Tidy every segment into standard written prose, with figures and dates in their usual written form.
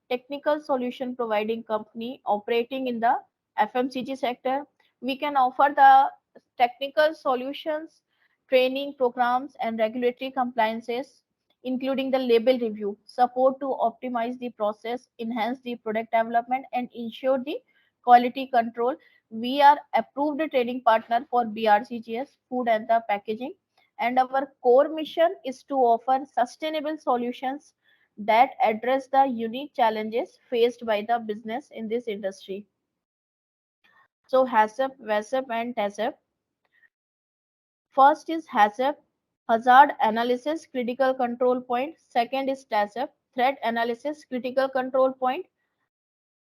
technical solution providing company operating in the FMCG sector. We can offer the technical solutions, training programs, and regulatory compliances, including the label review, support to optimize the process, enhance the product development, and ensure the quality control. We are approved training partner for BRCGS, food and the packaging, and our core mission is to offer sustainable solutions that address the unique challenges faced by the business in this industry. So HACCP, VACCP, and TACCP. First is HACCP, hazard analysis critical control point. Second is TACCP, threat analysis critical control point.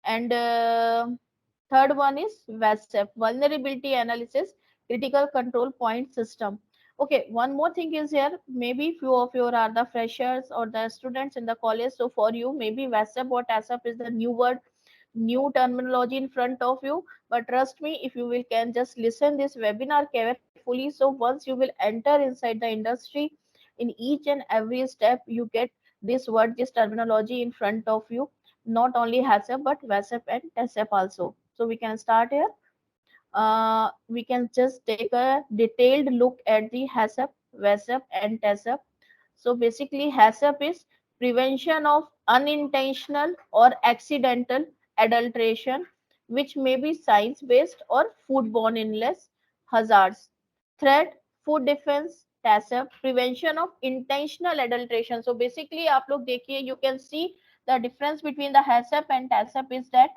And third one is VACCP, vulnerability analysis critical control point system. Okay, one more thing is here. Maybe few of you are the freshers or the students in the college. So for you, maybe VACCP or TACCP is the new word, new terminology in front of you. But trust me, if you will can just listen this webinar carefully, so once you will enter inside the industry, in each and every step you get this word, this terminology in front of you, not only HACCP but VACCP and TACCP also. So we can start here. We can just take a detailed look at the HACCP, VACCP, and TACCP. So basically, HACCP is prevention of unintentional or accidental adulteration, which may be science-based or foodborne illness hazards. Threat, food defense, TACCP, prevention of intentional adulteration. So basically, आप लोग देखिए, you can see the difference between the HACCP and TACCP is that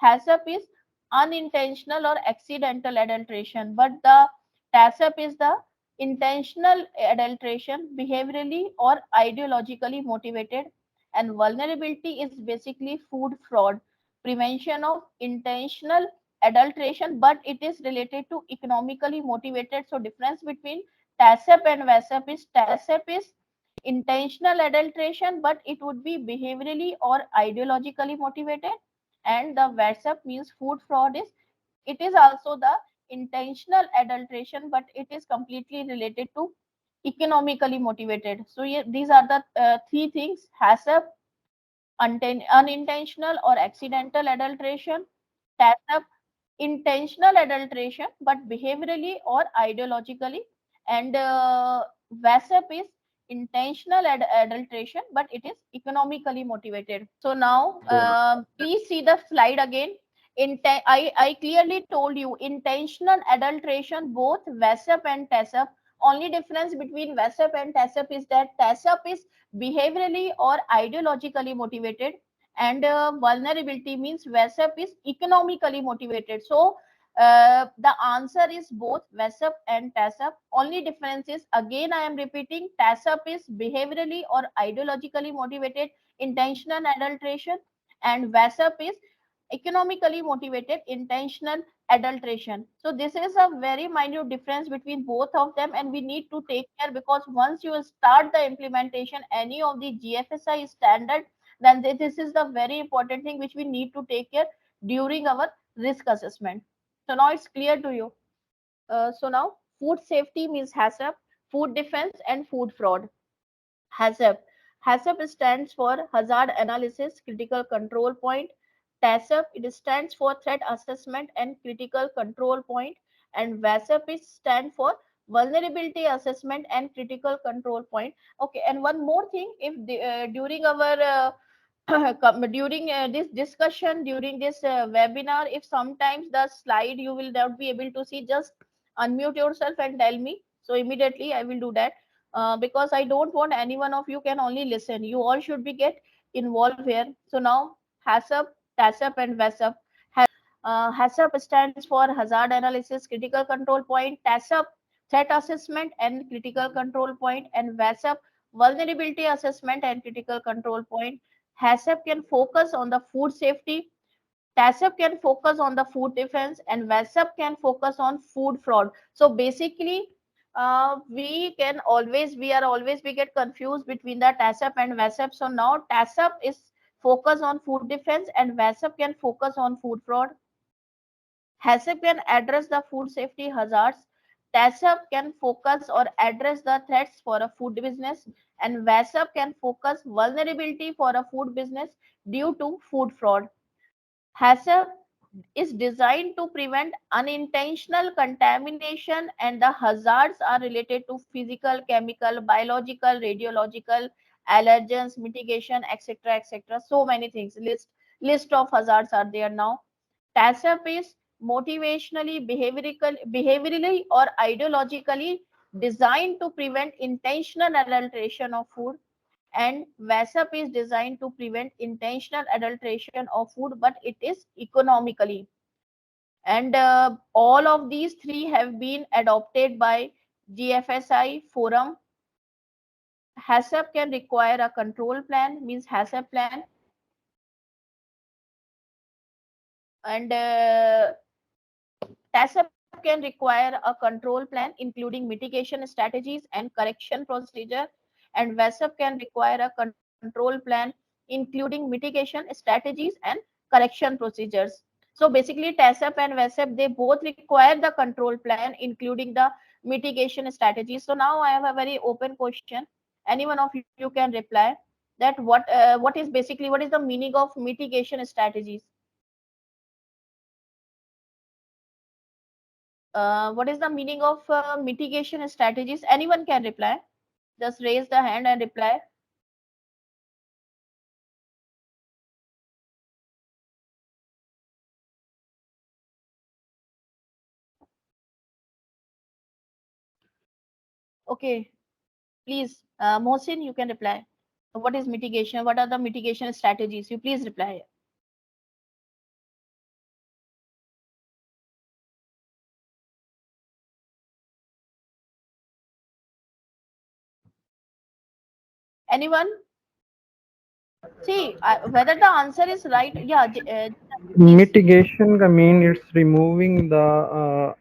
HACCP is unintentional or accidental adulteration, but the TACCP is the intentional adulteration, behaviorally or ideologically motivated, and vulnerability is basically food fraud, prevention of intentional adulteration, but it is related to economically motivated. So difference between TACCP and VACCP is TACCP is intentional adulteration, but it would be behaviorally or ideologically motivated, and the VACCP means food fraud is, it is also the intentional adulteration, but it is completely related to economically motivated. So yeah, these are the three things: HACCP, unintentional or accidental adulteration; TACCP, intentional adulteration but behaviorally or ideologically; and VACCP is intentional adulteration but it is economically motivated. So now please see the slide again. I clearly told you intentional adulteration, both VACCP and TACCP. Only difference between VACCP and TACCP is that TACCP is behaviorally or ideologically motivated, and vulnerability means VACCP is economically motivated. So the answer is both VACCP and TACCP. Only difference is, again I am repeating, TACCP is behaviorally or ideologically motivated intentional adulteration, and VACCP is economically motivated intentional adulteration. So this is a very minute difference between both of them, and we need to take care, because once you start the implementation any of the GFSI standard, then this is the very important thing which we need to take care during our risk assessment. So now it's clear to you. So now food safety means HACCP, food defense, and food fraud. HACCP. HACCP stands for Hazard Analysis Critical Control Point. TACCP, it stands for Threat Assessment and Critical Control Point. And VACCP stands for Vulnerability Assessment and Critical Control Point. Okay, and one more thing, if during our during this discussion, during this webinar, if sometimes the slide you will not be able to see, just unmute yourself and tell me. So immediately I will do that, because I don't want any one of you can only listen. You all should be get involved here. So now HACCP, TACCP, and VACCP. HACCP stands for Hazard Analysis Critical Control Point. TACCP, Threat Assessment and Critical Control Point, and VACCP, Vulnerability Assessment and Critical Control Point. HACCP can focus on the food safety, TACCP can focus on the food defense, and VACCP can focus on food fraud. So basically, we are always, we get confused between the TACCP and VACCP. So now TACCP is focus on food defense and VACCP can focus on food fraud. HACCP can address the food safety hazards. TACCP can focus or address the threats for a food business, and VASAP can focus vulnerability for a food business due to food fraud. HACCP is designed to prevent unintentional contamination, and the hazards are related to physical, chemical, biological, radiological, allergens, mitigation, etc., etc. So many things. List of hazards are there now. TACCP is behaviorally or ideologically designed to prevent intentional adulteration of food, and VASAP is designed to prevent intentional adulteration of food, but it is economically. And all of these three have been adopted by GFSI forum. HACCP can require a control plan, means HACCP plan, and TACCP can require a control plan, including mitigation strategies and correction procedure, and VASAP can require a control plan, including mitigation strategies and correction procedures. So basically, TACCP and VASAP, they both require the control plan, including the mitigation strategies. So now I have a very open question. Any one of you can reply that what is basically, what is the meaning of mitigation strategies? What is the meaning of mitigation strategies? Anyone can reply. Just raise the hand and reply. Okay, please, Mohsin, you can reply. What is mitigation? What are the mitigation strategies? You please reply. Anyone? See, whether the answer is right. Yeah, please. Mitigation, I mean, it's removing the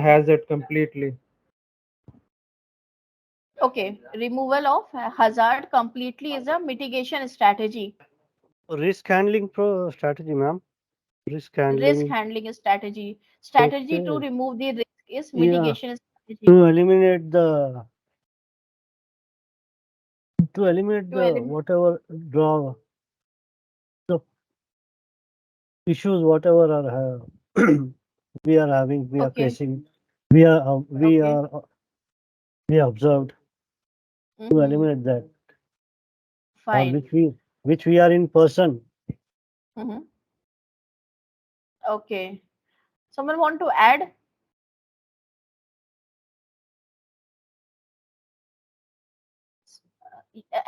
hazard completely. Okay, removal of hazard completely is a mitigation strategy. Risk handling pro strategy, ma'am. Risk Risk handling. handling strategy. Strategy to Okay. remove the risk is Yeah. mitigation strategy. To eliminate To eliminate. whatever draw the issues, whatever are we are having, we are Okay, facing, we are okay. we observed to Mm-hmm. eliminate that, or Fine. which we are in person. Mm-hmm. Okay. Someone want to add?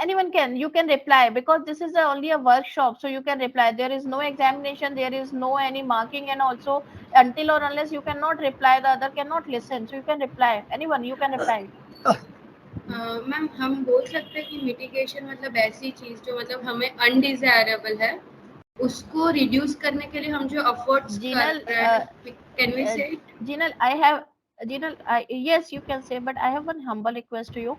Anyone can. You can reply because this is only a workshop, so you can reply. There is no examination, there is no any marking, and also until or unless you cannot reply, the other cannot listen. So you can reply. Anyone, you can reply. Ma'am हम बोल सकते हैं कि mitigation मतलब ऐसी चीज जो मतलब हमें अनडिजायरेबल है उसको रिड्यूस करने के लिए हम जो एफर्ट्स कर Jinal, रहे हैं कैन वी uh, से it Jinal, I have Jinal. Yes, you can say, but I have one humble request to you.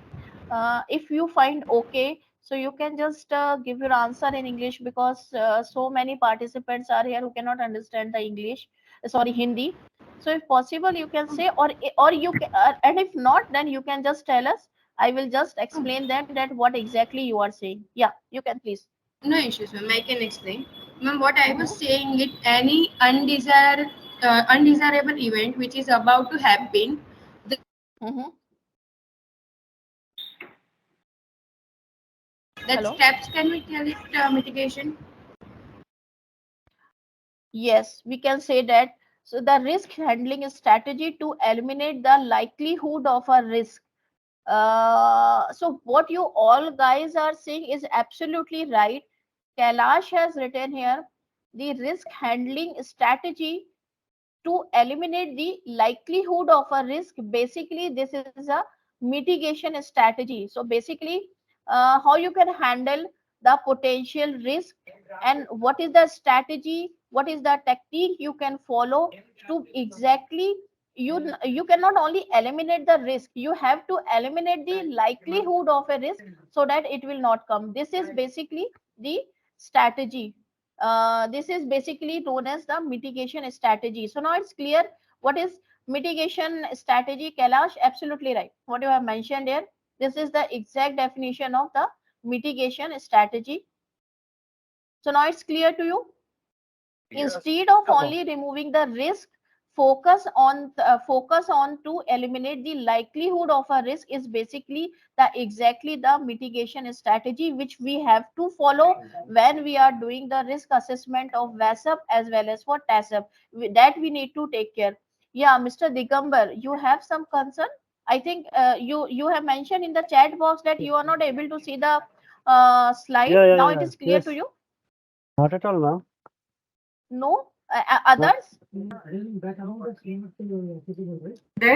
If you find okay, so you can just give your answer in English because so many participants are here who cannot understand the English. Sorry, Hindi. So if possible, you can say, or you can, and if not, then you can just tell us. I will just explain them that what exactly you are saying. Yeah, you can please. No issues ma'am I can explain ma'am what I was Mm-hmm, saying it any undesirable event which is about to happen the, mm-hmm. that Hello. steps can we tell it mitigation. Yes, we can say that. So the risk handling strategy to eliminate the likelihood of a risk. So what you all guys are saying is absolutely right. Kailash has written here the risk handling strategy to eliminate the likelihood of a risk. Basically, this is a mitigation strategy. So basically, how you can handle the potential risk, and what is the strategy, what is the technique you can follow to exactly, you cannot only eliminate the risk, you have to eliminate the likelihood of a risk so that it will not come. This is basically the strategy. This is basically known as the mitigation strategy. So now it's clear what is Mitigation strategy, Kailash, absolutely right. What you have mentioned here, this is the exact definition of the mitigation strategy. So now it's clear to you. Instead of only removing the risk, focus on to eliminate the likelihood of a risk is basically the exactly the mitigation strategy which we have to follow when we are doing the risk assessment of VASP as well as for TASP. That we need to take care. Yeah, Mr. Digambar, you have some concern. I think you have mentioned in the chat box that you are not able to see the slide. Yeah, Now it is clear to yes. you. Not at all, ma'am. No, Not. others. They're Now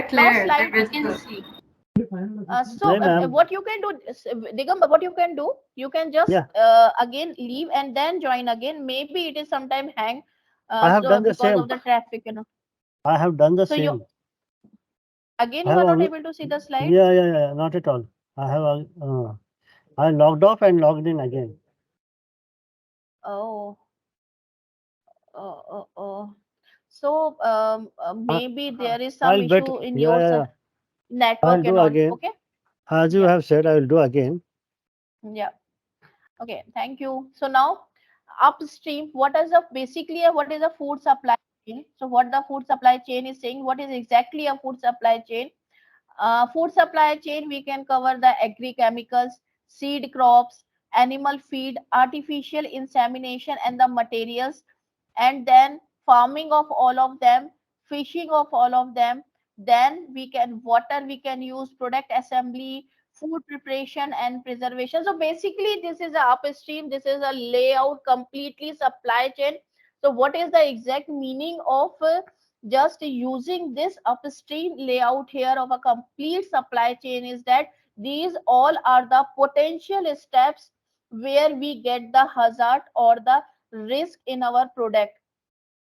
clear, they're slide. I can visible. see. So No, ma'am. what you can do, Digambar, what you can do, you can just Yeah, again leave and then join again. Maybe it is sometime hang, I have so done the because same. of the traffic, you know. I have done the So you same. again I you have are not only. able to see the slide. Yeah. Not at all. I have. I logged off and logged in again. Oh, oh. So I, maybe there is some I'll bet. issue in your Yeah. I'll network and do all. again. Okay. As you Yeah. have said, I will do again. Yeah. Okay, thank you. So now upstream, what is a basically what is a food supply chain? So what the food supply chain is saying, what is exactly a food supply chain? Food supply chain, we can cover the agri-chemicals, seed crops, animal feed, artificial insemination, and the materials, and then farming of all of them, fishing of all of them. Then we can water we can use, product assembly, food preparation and preservation. So basically, this is a upstream. This is a layout completely supply chain. So what is the exact meaning of just using this upstream layout here of a complete supply chain is that these all are the potential steps where we get the hazard or the risk in our product.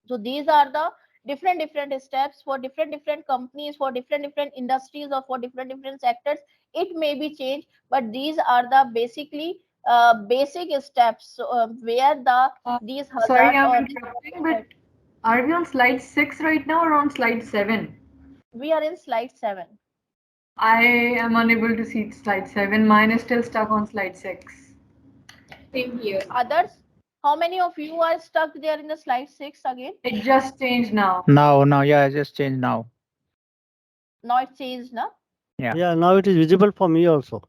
So these are the different steps for different companies, for different industries, or for different sectors. It may be changed, but these are the basically basic steps, so, where the these Sorry, hazards I'm or interrupting, but are we on slide 6 right now or on slide 7? we are in slide 7. I am unable to see slide 7. Mine is still stuck on slide 6. Same here. Others, how many of you are stuck there in the slide 6 again? It just changed now. Now, yeah, I just changed now. Now it changed, na? Yeah. Yeah, now it is visible for me also.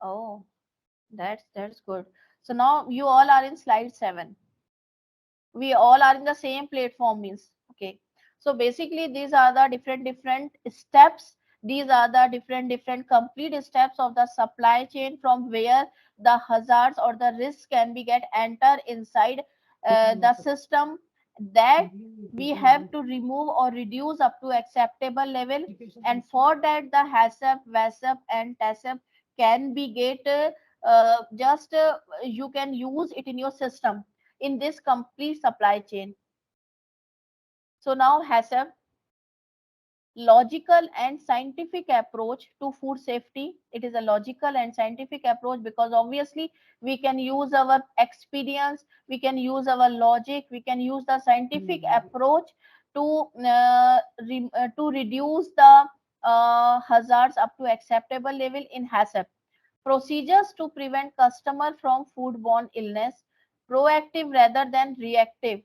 Oh, that's good. So now you all are in slide 7. We all are in the same platform means. Okay, so basically these are the different steps. These are the different complete steps of the supply chain from where the hazards or the risks can be get enter inside the system, that we have to remove or reduce up to acceptable level. And for that the HACCP, VACCP and TACCP can be get just you can use it in your system in this complete supply chain. So now HACCP, logical and scientific approach to food safety. It is a logical and scientific approach because obviously we can use our experience, we can use our logic, we can use the scientific approach to to reduce the hazards up to acceptable level in HACCP. Procedures to prevent customer from foodborne illness, proactive rather than reactive,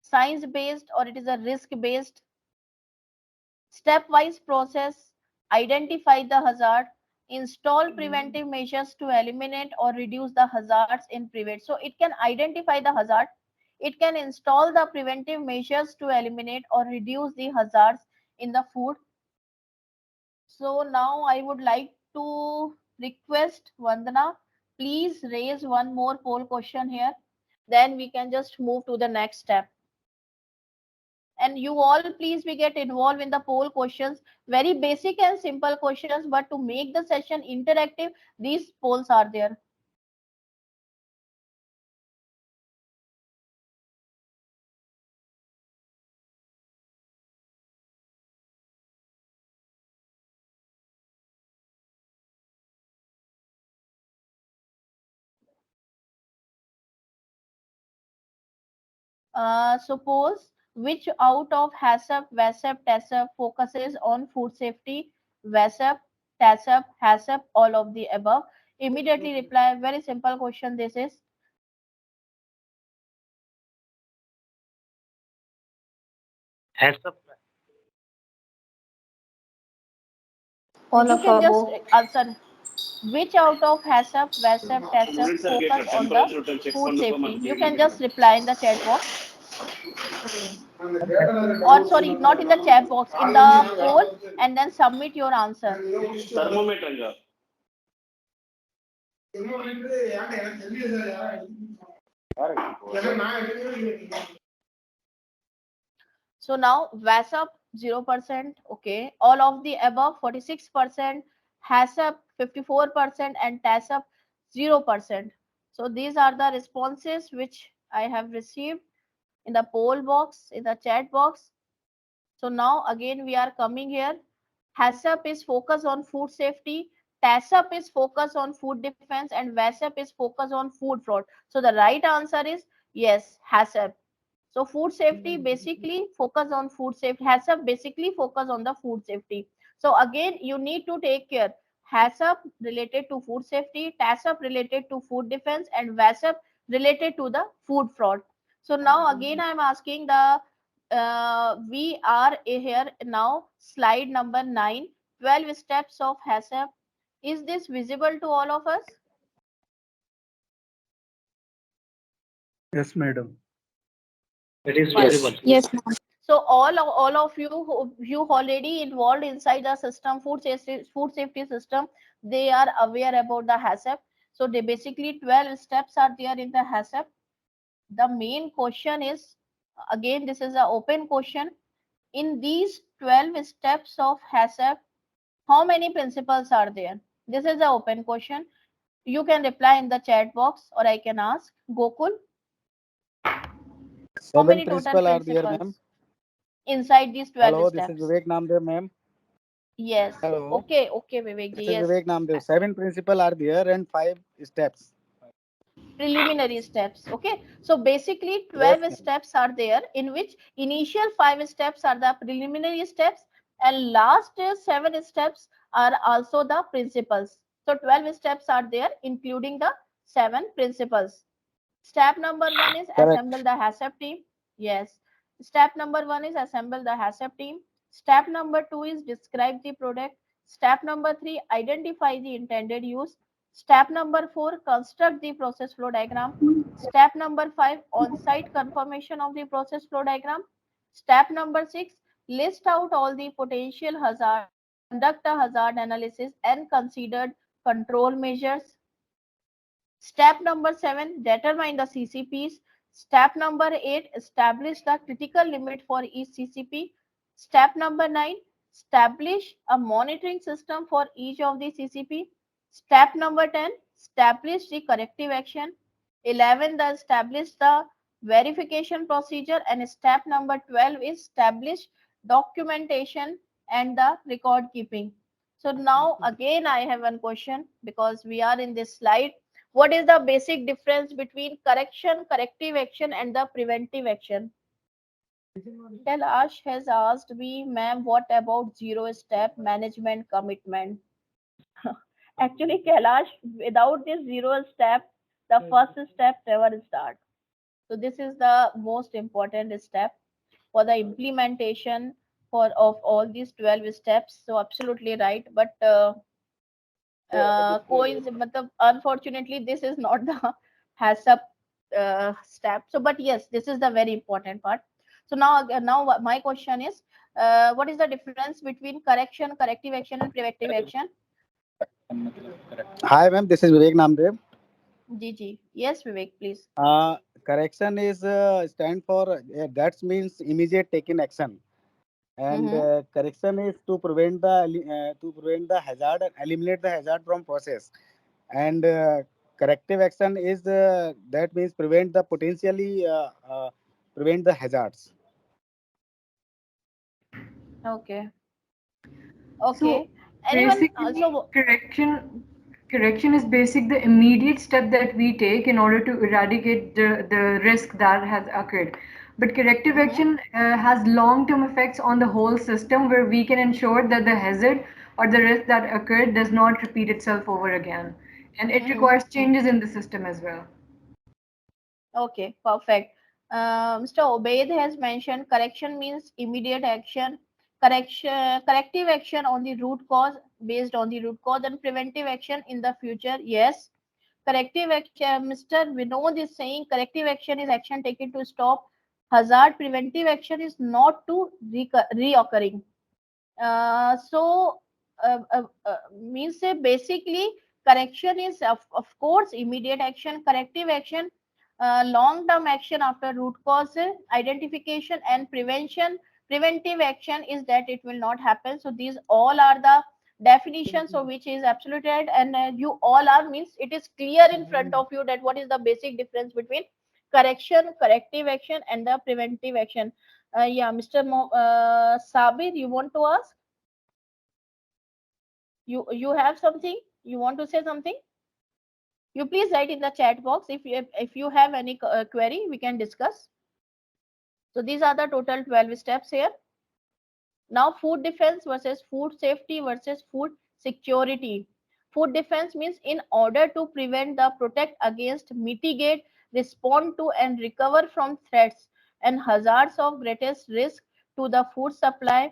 science based or it is a risk based, stepwise process, identify the hazard, install preventive measures to eliminate or reduce the hazards in private. So it can identify the hazard, it can install the preventive measures to eliminate or reduce the hazards in the food. So now I would like to request Vandana, please raise one more poll question here. Then we can just move to the next step. And you all please we get involved in the poll questions, very basic and simple questions, but to make the session interactive, these polls are there. Suppose Which out of HACCP, VACCP, TACCP focuses on food safety? VACCP, TACCP, HACCP, all of the above. Immediately reply. Very simple question this is. HACCP. All You of can just above. answer. Which out of HACCP, VACCP, TACCP focus on the food safety? You can just reply in the chat box. Or sorry, not in the chat box, in the poll, and then submit your answer. So now VASAP 0%, okay. All of the above 46%, HACCP 54%, and TACCP 0%. So these are the responses which I have received in the poll box, in the chat box. So now again we are coming here. HACCP is focused on food safety, TACCP is focused on food defense, and VASAP is focused on food fraud. So the right answer is yes, HACCP. So food safety basically focus on food safety. HACCP basically focus on the food safety. So again, you need to take care. HACCP related to food safety, TACCP related to food defense, and VASAP related to the food fraud. So now again, I am asking the we are here now. Slide number 9. 12 steps of HACCP. Is this visible to all of us? Yes, madam. It is Fine. visible. Yes, ma'am. So all of you who you already involved inside the system, food safety system, they are aware about the HACCP. So they basically 12 steps are there in the HACCP. The main question is, again, this is an open question. In these 12 steps of HACCP, how many principles are there? This is an open question. You can reply in the chat box, or I can ask Gokul. How Seven many total principal are there, ma'am. principles inside these 12 Hello, this is steps? Vivek Namdev, ma'am. Yes. Hello, Okay, Vivek this ji. is Yes. Vivek Namdev. Seven principal are there and five steps. Preliminary steps. Okay. So basically, Yes, 12 ma'am. steps are there, in which initial 5 steps are the preliminary steps, and last 7 steps are also the principles. So 12 steps are there, including the 7 principles. Step number 1 is assemble Correct. the HACCP team. Yes. Step number 1 is assemble the HACCP team. Step number 2 is describe the product. Step number 3, identify the intended use. Step number 4, construct the process flow diagram. Step number 5, on-site confirmation of the process flow diagram. Step number 6, list out all the potential hazard, conduct a hazard analysis, and considered control measures. Step number 7, determine the CCPs. Step number 8, establish the critical limit for each CCP. Step number 9, establish a monitoring system for each of the CCP. Step number 10, establish the corrective action. 11, the establish the verification procedure. And step number 12 is establish documentation and the record keeping. So now again I have one question, because we are in this slide. What is the basic difference between correction, corrective action, and the preventive action? Kailash has asked me, ma'am, what about zero step management commitment? Actually, Kailash, without this zero step, the first step never start. So this is the most important step for the implementation for of all these 12 steps. So absolutely right. But matlab, unfortunately this is not the HACCP step. So but yes, this is the very important part. So now my question is, what is the difference between correction, corrective action, and preventive action? Hi, ma'am. This is Vivek Namdev. Gg, yes, Vivek, please. Correction is stand for that means immediate taking action, and Mm-hmm. correction is to prevent the hazard and eliminate the hazard from process. And corrective action is that means prevent the hazards. Okay. So Okay. Anyone basically, correction is basic the immediate step that we take in order to eradicate the risk that has occurred. But corrective Mhm. action has long-term effects on the whole system where we can ensure that the hazard or the risk that occurred does not repeat itself over again. And it Mhm. requires changes in the system as well. Okay, perfect. Mr. Obaid has mentioned correction means immediate action, corrective action on the root cause, based on the root cause, and preventive action in the future. Yes, corrective action. Mr. Vinod is saying corrective action is action taken to stop hazard. Preventive action is not to reoccurring. Means say basically correction is of course immediate action, corrective action, long term action after root cause identification, and preventive action is that it will not happen. So these all are the definitions of which is absolutely right, and you all are means it is clear in front of you that what is the basic difference between corrective action and the preventive action. Yeah, Mr. Sabir, you want to ask? You have something? You want to say something? You please write in the chat box if you have any query, we can discuss. So these are the total 12 steps here. Now food defense versus food safety versus food security. Food defense means in order to prevent, the protect against, mitigate, respond to, and recover from threats and hazards of greatest risk to the food supply.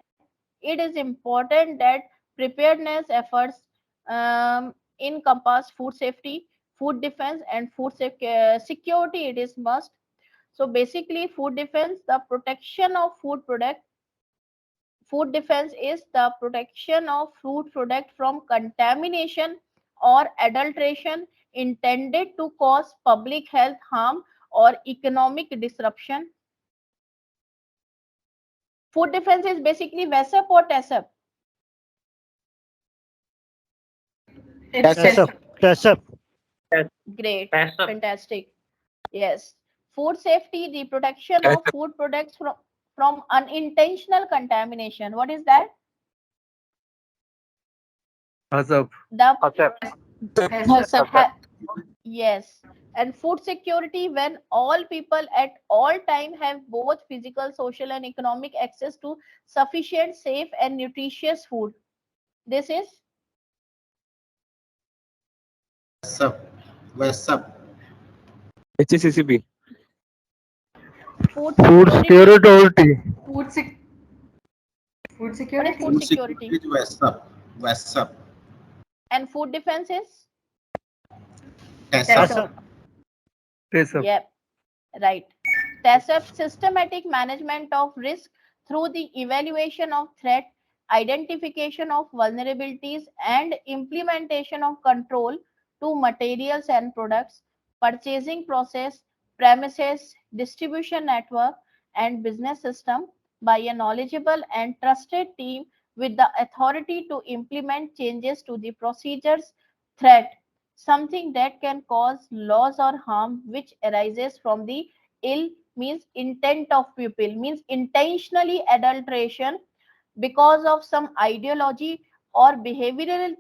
It is important that preparedness efforts encompass food safety, food defense, and security. It is must. So basically, food defense, the protection of food product. Food defense is the protection of food product from contamination or adulteration intended to cause public health harm or economic disruption. Food defense is basically VASAP or TASAP. It's Yes, sir. Tess up. Tess up. Great, Pass up. fantastic. Yes. Food safety, the protection of food products from unintentional contamination. What is that? HACCP. The HACCP. ha- yes. And food security, when all people at all time have both physical, social, and economic access to sufficient, safe, and nutritious food. This is WhatsApp, WhatsApp, HACCP. food Food security. security. Food, sec- food What is food security. food security security? is WhatsApp, WhatsApp, And food defense is? WhatsApp, Tess HACCP. up. Pass up. Yep, right. TASF systematic management of risk through the evaluation of threat, identification of vulnerabilities, and implementation of control to materials and products, purchasing process, premises, distribution network, and business system by a knowledgeable and trusted team with the authority to implement changes to the procedures. Threat, something that can cause loss or harm which arises from the ill, means intent of pupil, means intentionally adulteration because of some ideology or behavioral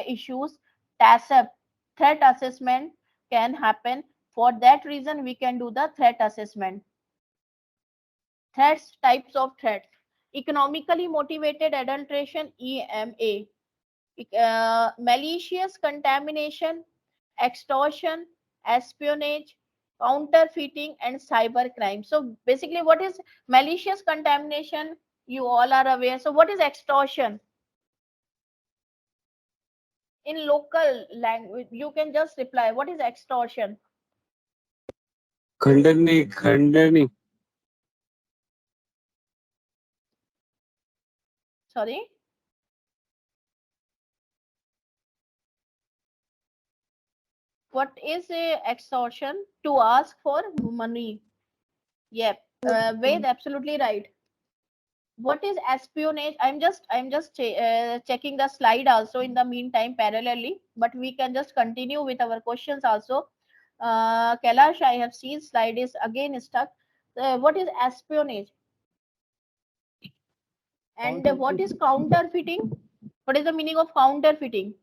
issues. TASAP, threat assessment, can happen. For that reason we can do the threat assessment. Threats, types of threats: economically motivated adulteration, EMA, malicious contamination, extortion, espionage, counterfeiting, and cybercrime. So basically, what is malicious contamination? You all are aware. So what is extortion? In local language, you can just reply. What is extortion? खंडनी Sorry. What is extortion? To ask for money. Yep. Ved, absolutely right. What is espionage? I'm just checking the slide also in the meantime parallelly, but we can just continue with our questions also. Kailash, I have seen slide is again stuck. What is espionage and what is counterfeiting? What is the meaning of counterfeiting?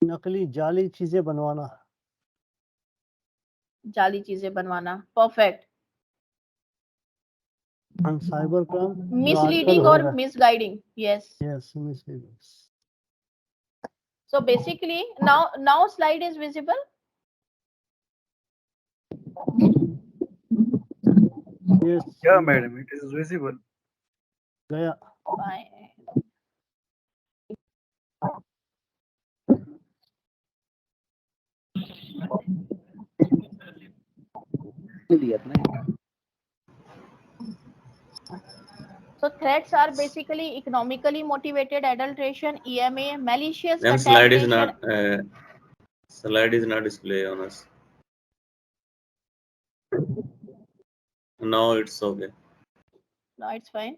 नकली जाली चीजें बनवाना. जाली चीजें बनवाना. Perfect. And cybercrime जो Misleading आजकल हो or रहा है. misguiding. Yes. Yes, misleading. So basically, now slide is visible. Yes, Yeah, madam, it is visible. गया. Fine. So threats are basically economically motivated adulteration, EMA, malicious Ma'am, contamination. slide is not display on us. Now it's okay. No, it's fine.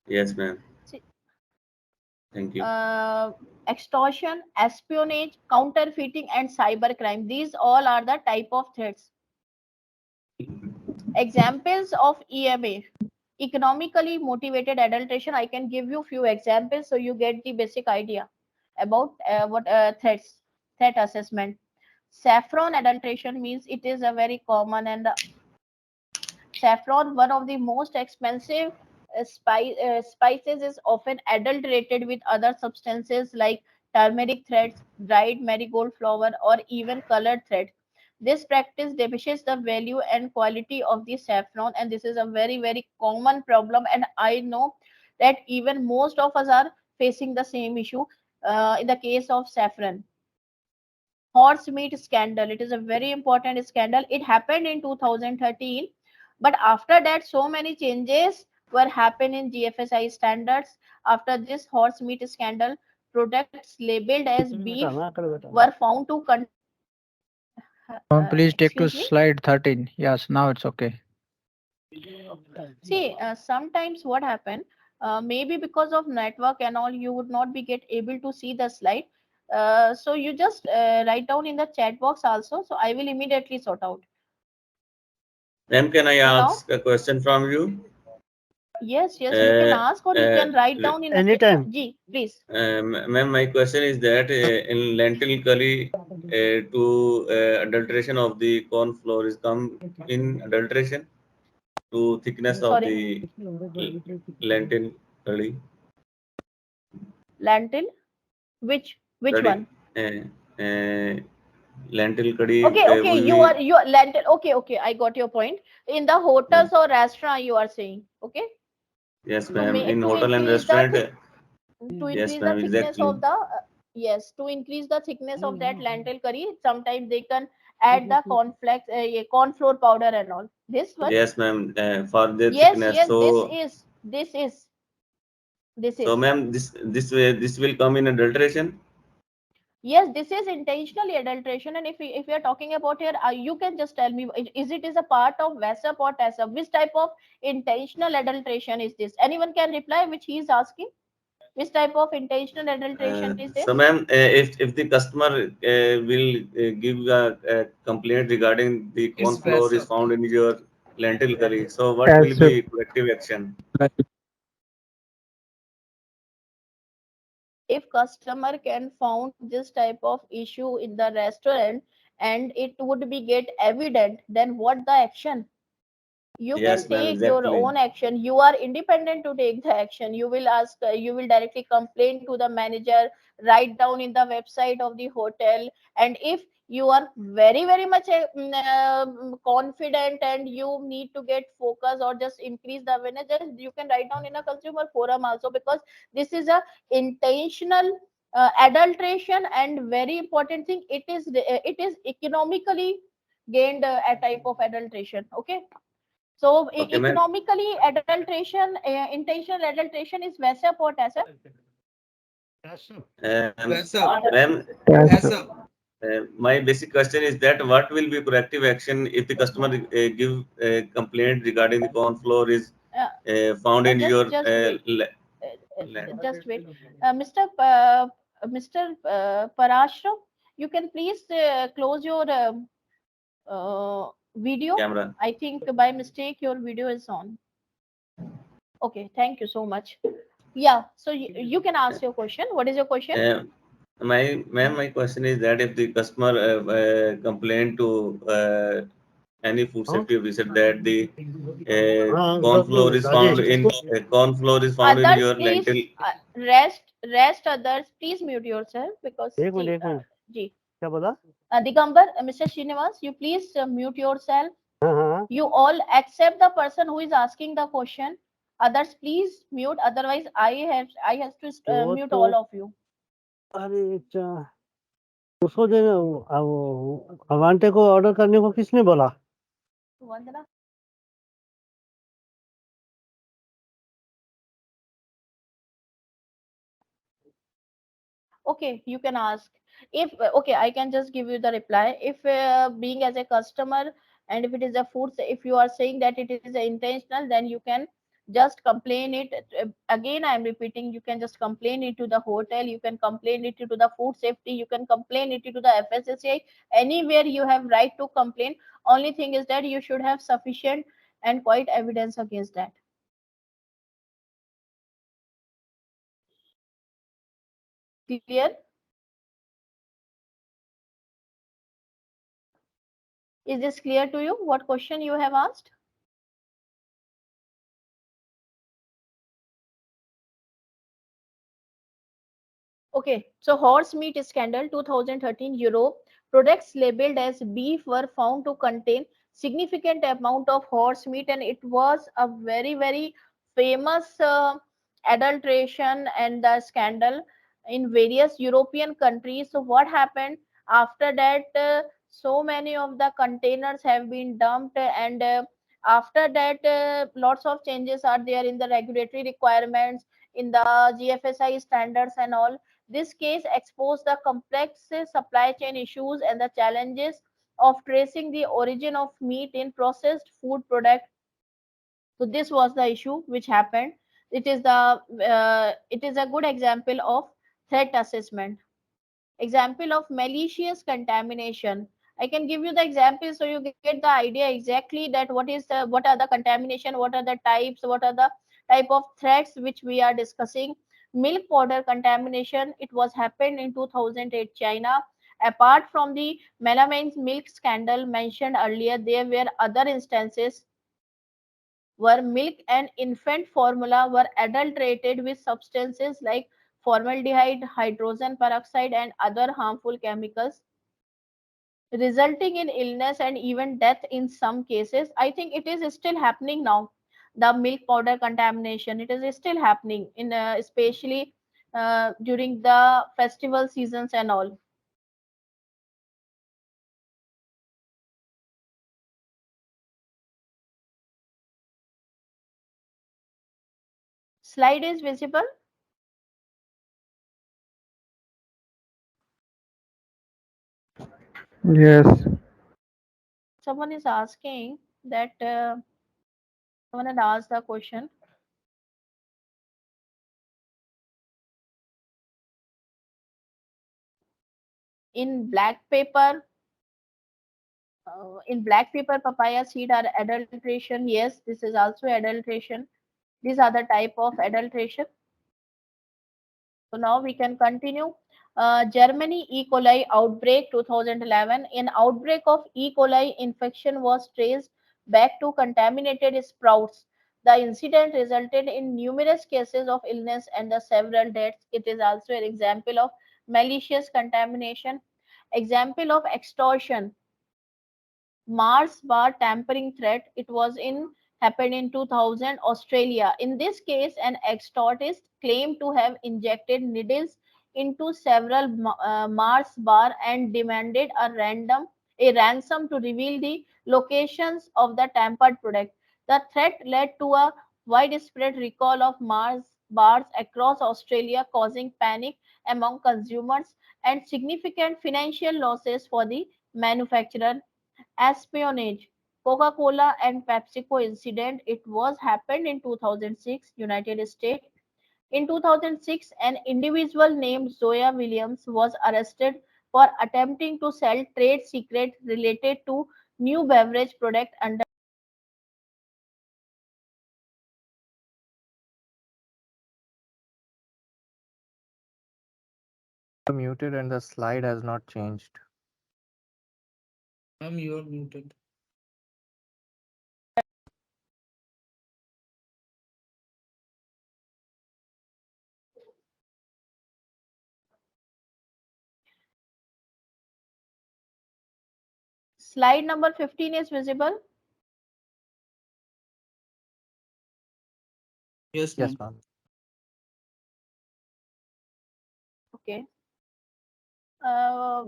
Yes, ma'am. See, Thank you. extortion, espionage, counterfeiting, and cybercrime. These all are the type of threats. Examples of EMA, economically motivated adulteration. I can give you few examples so you get the basic idea about what threat assessment. Saffron adulteration means it is a very common, and saffron, one of the most expensive spices, is often adulterated with other substances like turmeric threads, dried marigold flower, or even colored thread. This practice diminishes the value and quality of the saffron, and this is a very, very common problem. And I know that even most of us are facing the same issue in the case of saffron. Horse meat scandal. It is a very important scandal. It happened in 2013, but after that, so many changes were happened in GFSI standards. After this horse meat scandal, products labeled as beef were found to Please take to excuse me. slide 13. Yes, now it's okay. See, sometimes what happened, maybe because of network and all, you would not be get able to see the slide. So you just write down in the chat box also. So I will immediately sort out. Ma'am, can I So now, ask a question from you? yes, you can ask or you can write down in the Anytime. G, please. Ma'am, my question is that in lentil curry, to adulteration of the corn flour is come in adulteration to thickness of Sorry, the lentil curry. lentil. Which Curry, one? lentil curry Okay, will you be. are you lentil. Okay, I got your point. In the hotels or restaurant, you are saying. Okay, Yes, to ma'am. In to hotel and increase the restaurant. Yes, ma'am. thickness Exactly. of the yes, to increase the thickness of that lentil curry, sometimes they can add the cornflakes, corn flour powder and all. This one, Yes, ma'am. For the yes, thickness. yes, So, this so, is. ma'am, this will come in adulteration. Yes, this is intentionally adulteration. And if we are talking about here, you can just tell me, is it is a part of VASAP or TASAP? Which type of intentional adulteration is this? Anyone can reply, which he is asking. Which type of intentional adulteration is So, this? ma'am, if the customer will give a complaint regarding the corn flour is found in your lentil curry, so what will HACCP. be corrective action? If customer can found this type of issue in the restaurant and it would be get evident, then what the action? You can Yes, ma'am. take your Exactly. own action. You are independent to take the action. You will ask, you will directly complain to the manager, write down in the website of the hotel. And if you are very, very much confident and you need to get focus or just increase the awareness, just you can write down in a consumer forum also, because this is a intentional adulteration. And very important thing, it is economically gained a type of adulteration. Okay, so Okay, ma'am. economically adulteration, intentional adulteration is VASAP or TASAP? Ma'am, my basic question is that what will be corrective action if the customer give a complaint regarding the corn flour is Uh, found in your just wait. land? Just wait. Mr. Parashram, you can please close your video. Camera. I think by mistake your video is on. Okay, thank you so much. Yeah, so you can ask your question. What is your question? My question is that if the customer complain to any food Huh? safety officer that the corn flour The is found Rajesh. in corn flour is found in Others, your please lentil. rest others, please mute yourself because एक minute एक minute जी क्या बोला? Digambar, Mr. Srinivas, you please mute yourself. हाँ हाँ You all accept the person who is asking the question. Others, please mute. Otherwise, I have to वो mute तो all of you. अरे उसको देना अवांटे को ऑर्डर करने को किसने बोला? Vandana. Okay, you can ask. If okay, I can just give you the reply. If being as a customer and if it is a food, if you are saying that it is intentional, then you can just complain it. Again, I am repeating, you can just complain it to the hotel, you can complain it to the food safety, you can complain it to the FSSAI. Anywhere you have right to complain. Only thing is that you should have sufficient and quite evidence against that. Clear? Is this clear to you? What question you have asked? Okay, so horse meat scandal 2013 Europe. Products labeled as beef were found to contain significant amount of horse meat, and it was a very famous adulteration and the scandal in various European countries. So what happened after that? So many of the containers have been dumped, and after that, lots of changes are there in the regulatory requirements, in the GFSI standards and all. This case exposed the complex supply chain issues and the challenges of tracing the origin of meat in processed food products. So this was the issue which happened. It is a good example of threat assessment. Example of malicious contamination. I can give you the example so you get the idea exactly that what are the contamination, what are the types, what are the type of threats which we are discussing. Milk powder contamination, it was happened in 2008 China. Apart from the melamine milk scandal mentioned earlier, there were other instances where milk and infant formula were adulterated with substances like formaldehyde, hydrogen peroxide, and other harmful chemicals, resulting in illness and even death in some cases. I think it is still happening now. The milk powder contamination, it is still happening in especially during the festival seasons and all. Slide is visible. Yes. Someone is asking that someone had asked the question. In black pepper, in black pepper papaya seed are adulteration. Yes, this is also adulteration. These are the type of adulteration. So now we can continue. Germany E. coli outbreak 2011. An outbreak of E. coli infection was traced back to contaminated sprouts. The incident resulted in numerous cases of illness and the several deaths. It is also an example of malicious contamination. Example of extortion. Mars bar tampering threat. It was in happened in 2000 Australia. In this case, an extortist claimed to have injected needles into several Mars bar and demanded a ransom to reveal the locations of the tampered product. The threat led to a widespread recall of Mars bars across Australia, causing panic among consumers and significant financial losses for the manufacturer. Espionage. Coca-Cola and PepsiCo incident. It was happened in 2006, United States. In 2006, an individual named Zoya Williams was arrested for attempting to sell trade secret related to new beverage product under Muted and the slide has not changed. Ma'am, you are muted. Slide number 15 is visible. Yes, Yes, ma'am. ma'am. Okay. Uh,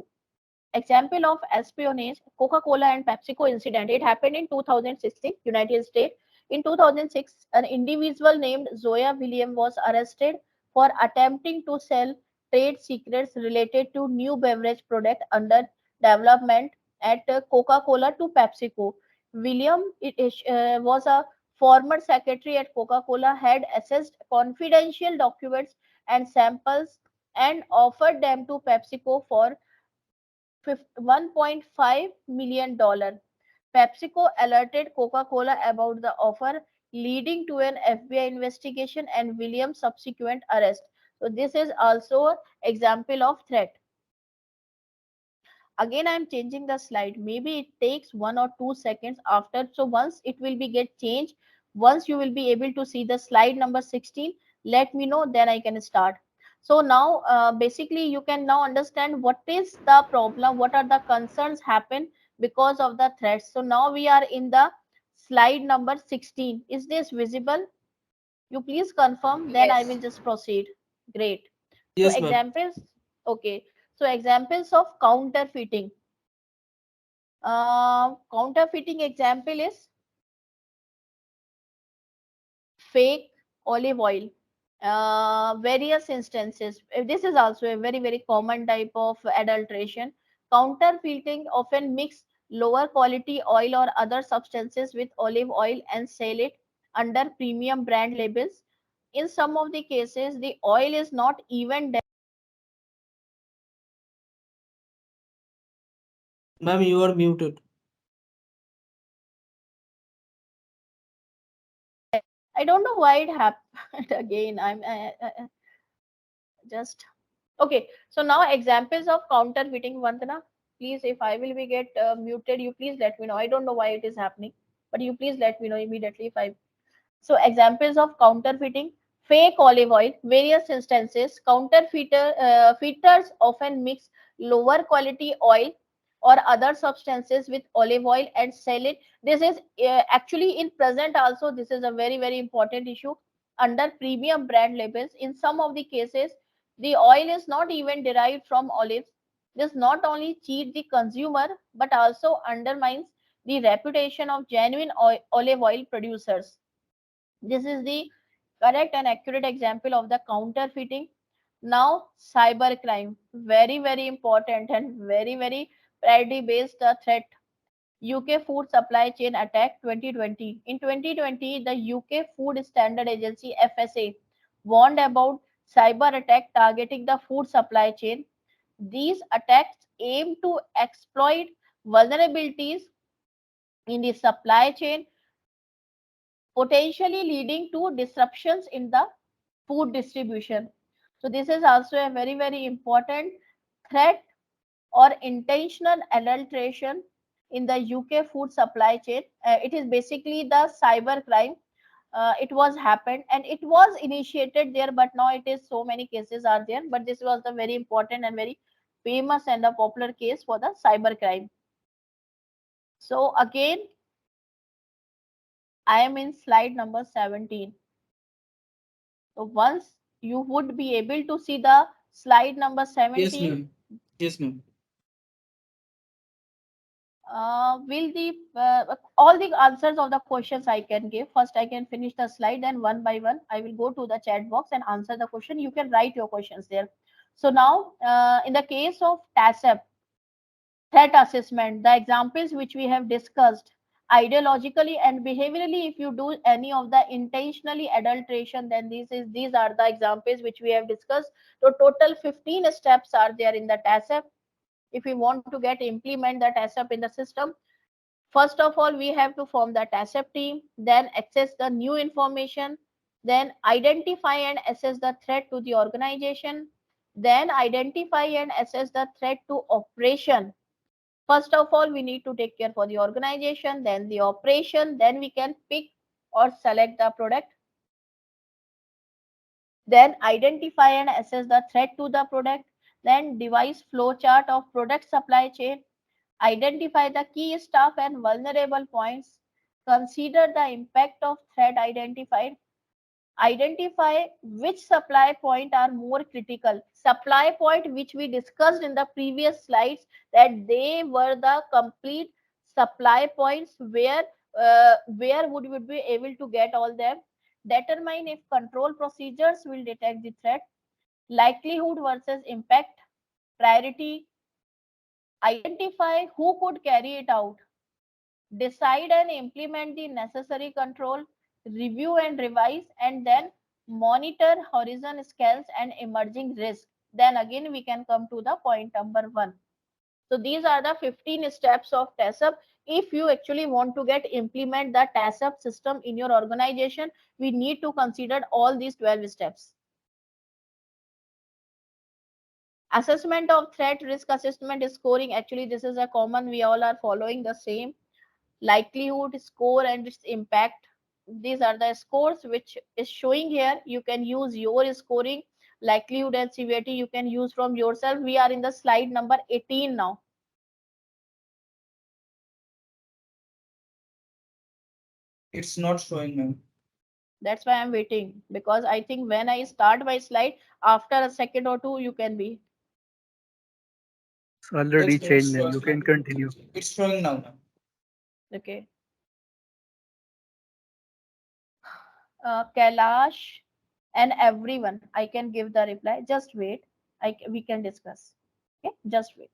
Example of espionage, Coca-Cola and PepsiCo incident. It happened in 2016, United States. In 2006, an individual named Zoya William was arrested for attempting to sell trade secrets related to new beverage product under development at Coca-Cola to PepsiCo. William was a former secretary at Coca-Cola, had accessed confidential documents and samples and offered them to PepsiCo for $1.5 million. PepsiCo alerted Coca-Cola about the offer, leading to an FBI investigation and Williams' subsequent arrest. So this is also an example of threat. Again, I'm changing the slide. Maybe it takes 1 or 2 seconds after. So once it will be get changed, once you will be able to see the slide number 16, let me know, then I can start. So now basically you can now understand what is the problem, what are the concerns happen because of the threats. So now we are in the slide number 16. Is this visible? You please confirm, then I will Yes. just proceed. Great. So Yes, ma'am. examples, okay. So examples of counterfeiting. Counterfeiting example is fake olive oil. Various instances. This is also a very common type of adulteration. Counterfeiting often mix lower quality oil or other substances with olive oil and sell it under premium brand labels. In some of the cases, the oil is not even. Ma'am, you are muted. I don't know why it happened again. Just okay. So now examples of counterfeiting. Vandana, please, if I will be get muted, you please let me know. I don't know why it is happening, but you please let me know immediately if I. So examples of counterfeiting: fake olive oil. Various instances. Feeders often mix lower quality oil or other substances with olive oil and sell it. This is actually in present also. This is a very important issue under premium brand labels. In some of the cases, the oil is not even derived from olives. This not only cheat the consumer but also undermines the reputation of genuine olive oil producers. This is the correct and accurate example of the counterfeiting. Now, cybercrime, very important and very priority based threat. UK food supply chain attack 2020. In 2020, the UK Food Standard Agency FSA warned about cyber attack targeting the food supply chain. These attacks aim to exploit vulnerabilities in the supply chain, potentially leading to disruptions in the food distribution. So this is also a very important threat or intentional adulteration in the UK food supply chain. It is basically the cyber crime. It was happened and it was initiated there, but now it is so many cases are there. But this was the very important and very famous and a popular case for the cyber crime. So again, I am in slide number 17. So once you would be able to see the slide number Yes, 17, ma'am. Yes, ma'am. will the all the answers of the questions I can give. First, I can finish the slide, then one by one, I will go to the chat box and answer the question. You can write your questions there. So now, in the case of TACCP, threat assessment, the examples which we have discussed, ideologically and behaviorally, if you do any of the intentionally adulteration, then these are the examples which we have discussed. So total 15 steps are there in the TACCP. If we want to get implement the TACCP in the system, first of all, we have to form the TACCP team, then access the new information, then identify and assess the threat to the organization, then identify and assess the threat to operation. First of all, we need to take care for the organization, then the operation, then we can pick or select the product, then identify and assess the threat to the product, then devise flow chart of product supply chain, Identify the key staff and vulnerable points. Consider the impact of threat identified. Identify which supply point are more critical. Supply point which we discussed in the previous slides, that they were the complete supply points where would be able to get all them. Determine if control procedures will detect the threat. Likelihood versus impact. Priority. Identify who could carry it out. Decide and implement the necessary control. Review and revise, and then monitor horizon scales and emerging risk. Then again we can come to the point number 1. So these are the 15 steps of TACCP. If you actually want to get implement the TACCP system in your organization, we need to consider all these 12 steps. Assessment of threat risk assessment scoring. Actually, this is a common, we all are following the same. Likelihood score and its impact. These are the scores which is showing here. You can use your scoring. Likelihood and severity you can use from yourself. We are in the slide number 18 now. It's not showing, ma'am. That's why I'm waiting, because I think when I start my slide, after a second or two, you can be. It's already It's changed them. showing, You can ma'am. continue. It's showing now, ma'am. Okay. Kailash and everyone, I can give the reply. Just wait. We can discuss. Okay, just wait.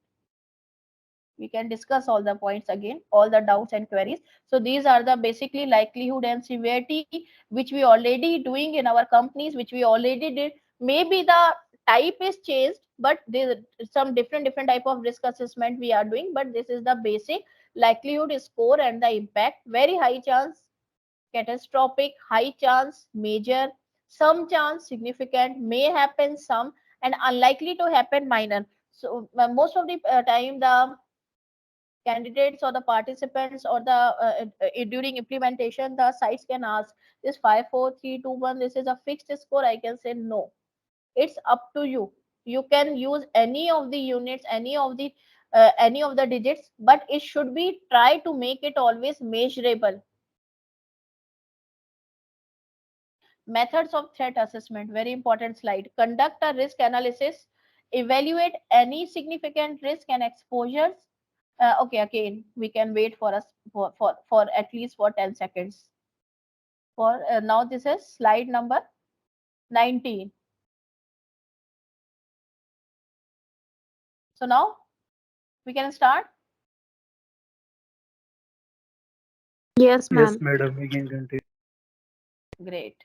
We can discuss all the points again, all the doubts and queries. So these are the basically likelihood and severity which we already doing in our companies, which we already did. Maybe the type is changed, but there some different type of risk assessment we are doing, but this is the basic likelihood score and the impact. Very high chance, catastrophic, high chance, major, some chance, significant, may happen some, and unlikely to happen, minor. So most of the time the candidates or the participants or the during implementation, the sites can ask this 5 4 3 2 1, this is a fixed score. I can say no, it's up to you. You can use any of the units, any of the digits, but it should be try to make it always measurable. Methods of threat assessment, very important slide. Conduct a risk analysis. Evaluate any significant risk and exposures. Okay, again, we can wait for us for at least for 10 seconds. For now, this is slide number 19. So now we can start. Yes, Yes, ma'am. madam, we can continue. Great.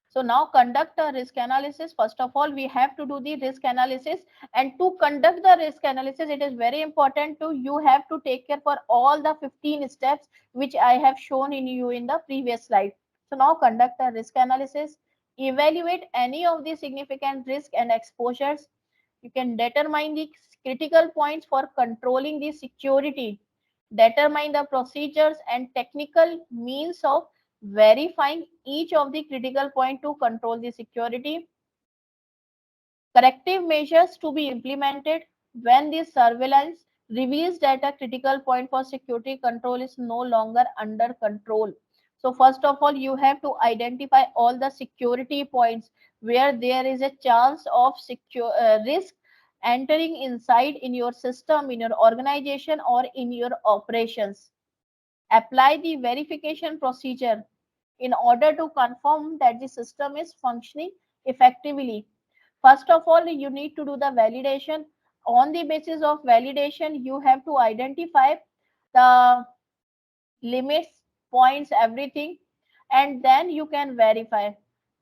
So now conduct a risk analysis. First of all, we have to do the risk analysis, and to conduct the risk analysis, it is very important to you have to take care for all the 15 steps which I have shown in you in the previous slide. So now conduct a risk analysis, evaluate any of the significant risk and exposures. You can determine the critical points for controlling the security, determine the procedures and technical means of verifying each of the critical point to control the security. Corrective measures to be implemented when the surveillance reveals that a critical point for security control is no longer under control. So first of all, you have to identify all the security points where there is a chance of risk entering inside in your system, in your organization, or in your operations. Apply the verification procedure in order to confirm that the system is functioning effectively. First of all, you need to do the validation. On the basis of validation, you have to identify the limits, points, everything, and then you can verify.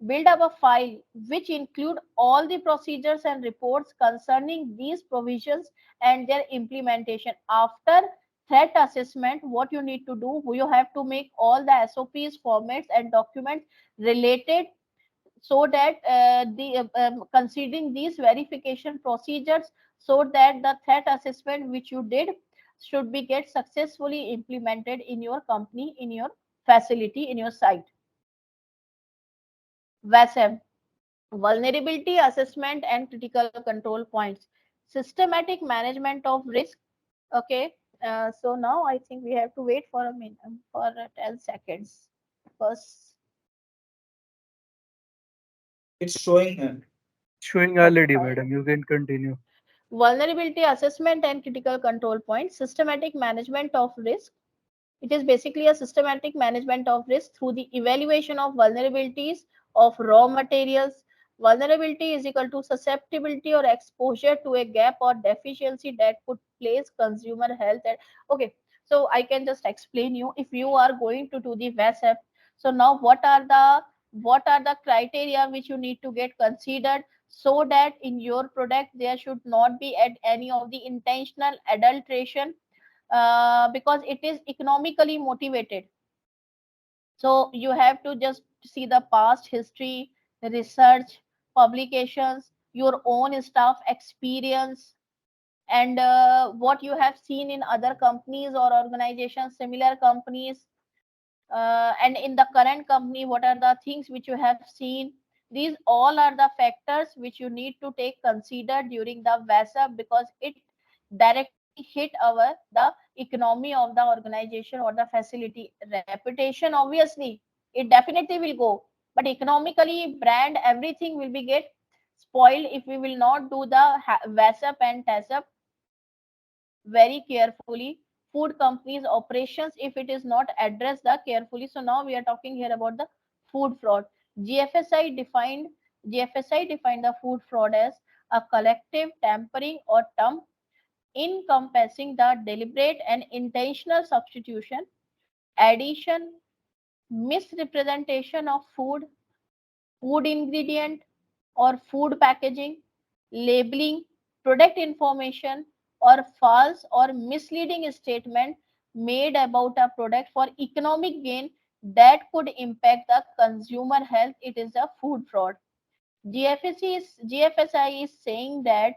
Build up a file which include all the procedures and reports concerning these provisions and their implementation. After threat assessment, what you need to do, you have to make all the SOPs, formats, and documents related, so that considering these verification procedures, so that the threat assessment which you did should be get successfully implemented in your company, in your facility, in your site. VASM, vulnerability assessment and critical control points, systematic management of risk. Okay, So now I think we have to wait for a minute, for 10 seconds. Because It's showing, ma'am. Showing okay, already, fine. madam. You can continue. Vulnerability assessment and critical control points, systematic management of risk. It is basically a systematic management of risk through the evaluation of vulnerabilities of raw materials. Vulnerability is equal to susceptibility or exposure to a gap or deficiency that could place consumer health at. Okay, so I can just explain you if you are going to do the VASF. So now what are the criteria which you need to get considered so that in your product there should not be at any of the intentional adulteration, because it is economically motivated. So you have to just see the past history, research, publications, your own staff experience, and what you have seen in other companies or organizations, similar companies, and in the current company what are the things which you have seen. These all are the factors which you need to take considered during the VASA, because it directly hit our the economy of the organization or the facility. Reputation, obviously it definitely will go, but economically brand everything will be get spoiled if we will not do the VASAP and TASAP very carefully. Food companies operations if it is not addressed the carefully. So now we are talking here about the food fraud. Gfsi defined the food fraud as a collective tampering or term encompassing the deliberate and intentional substitution, addition, misrepresentation of food ingredient or food packaging, labeling, product information, or false or misleading statement made about a product for economic gain that could impact the consumer health. It is a food fraud. GFSI is saying that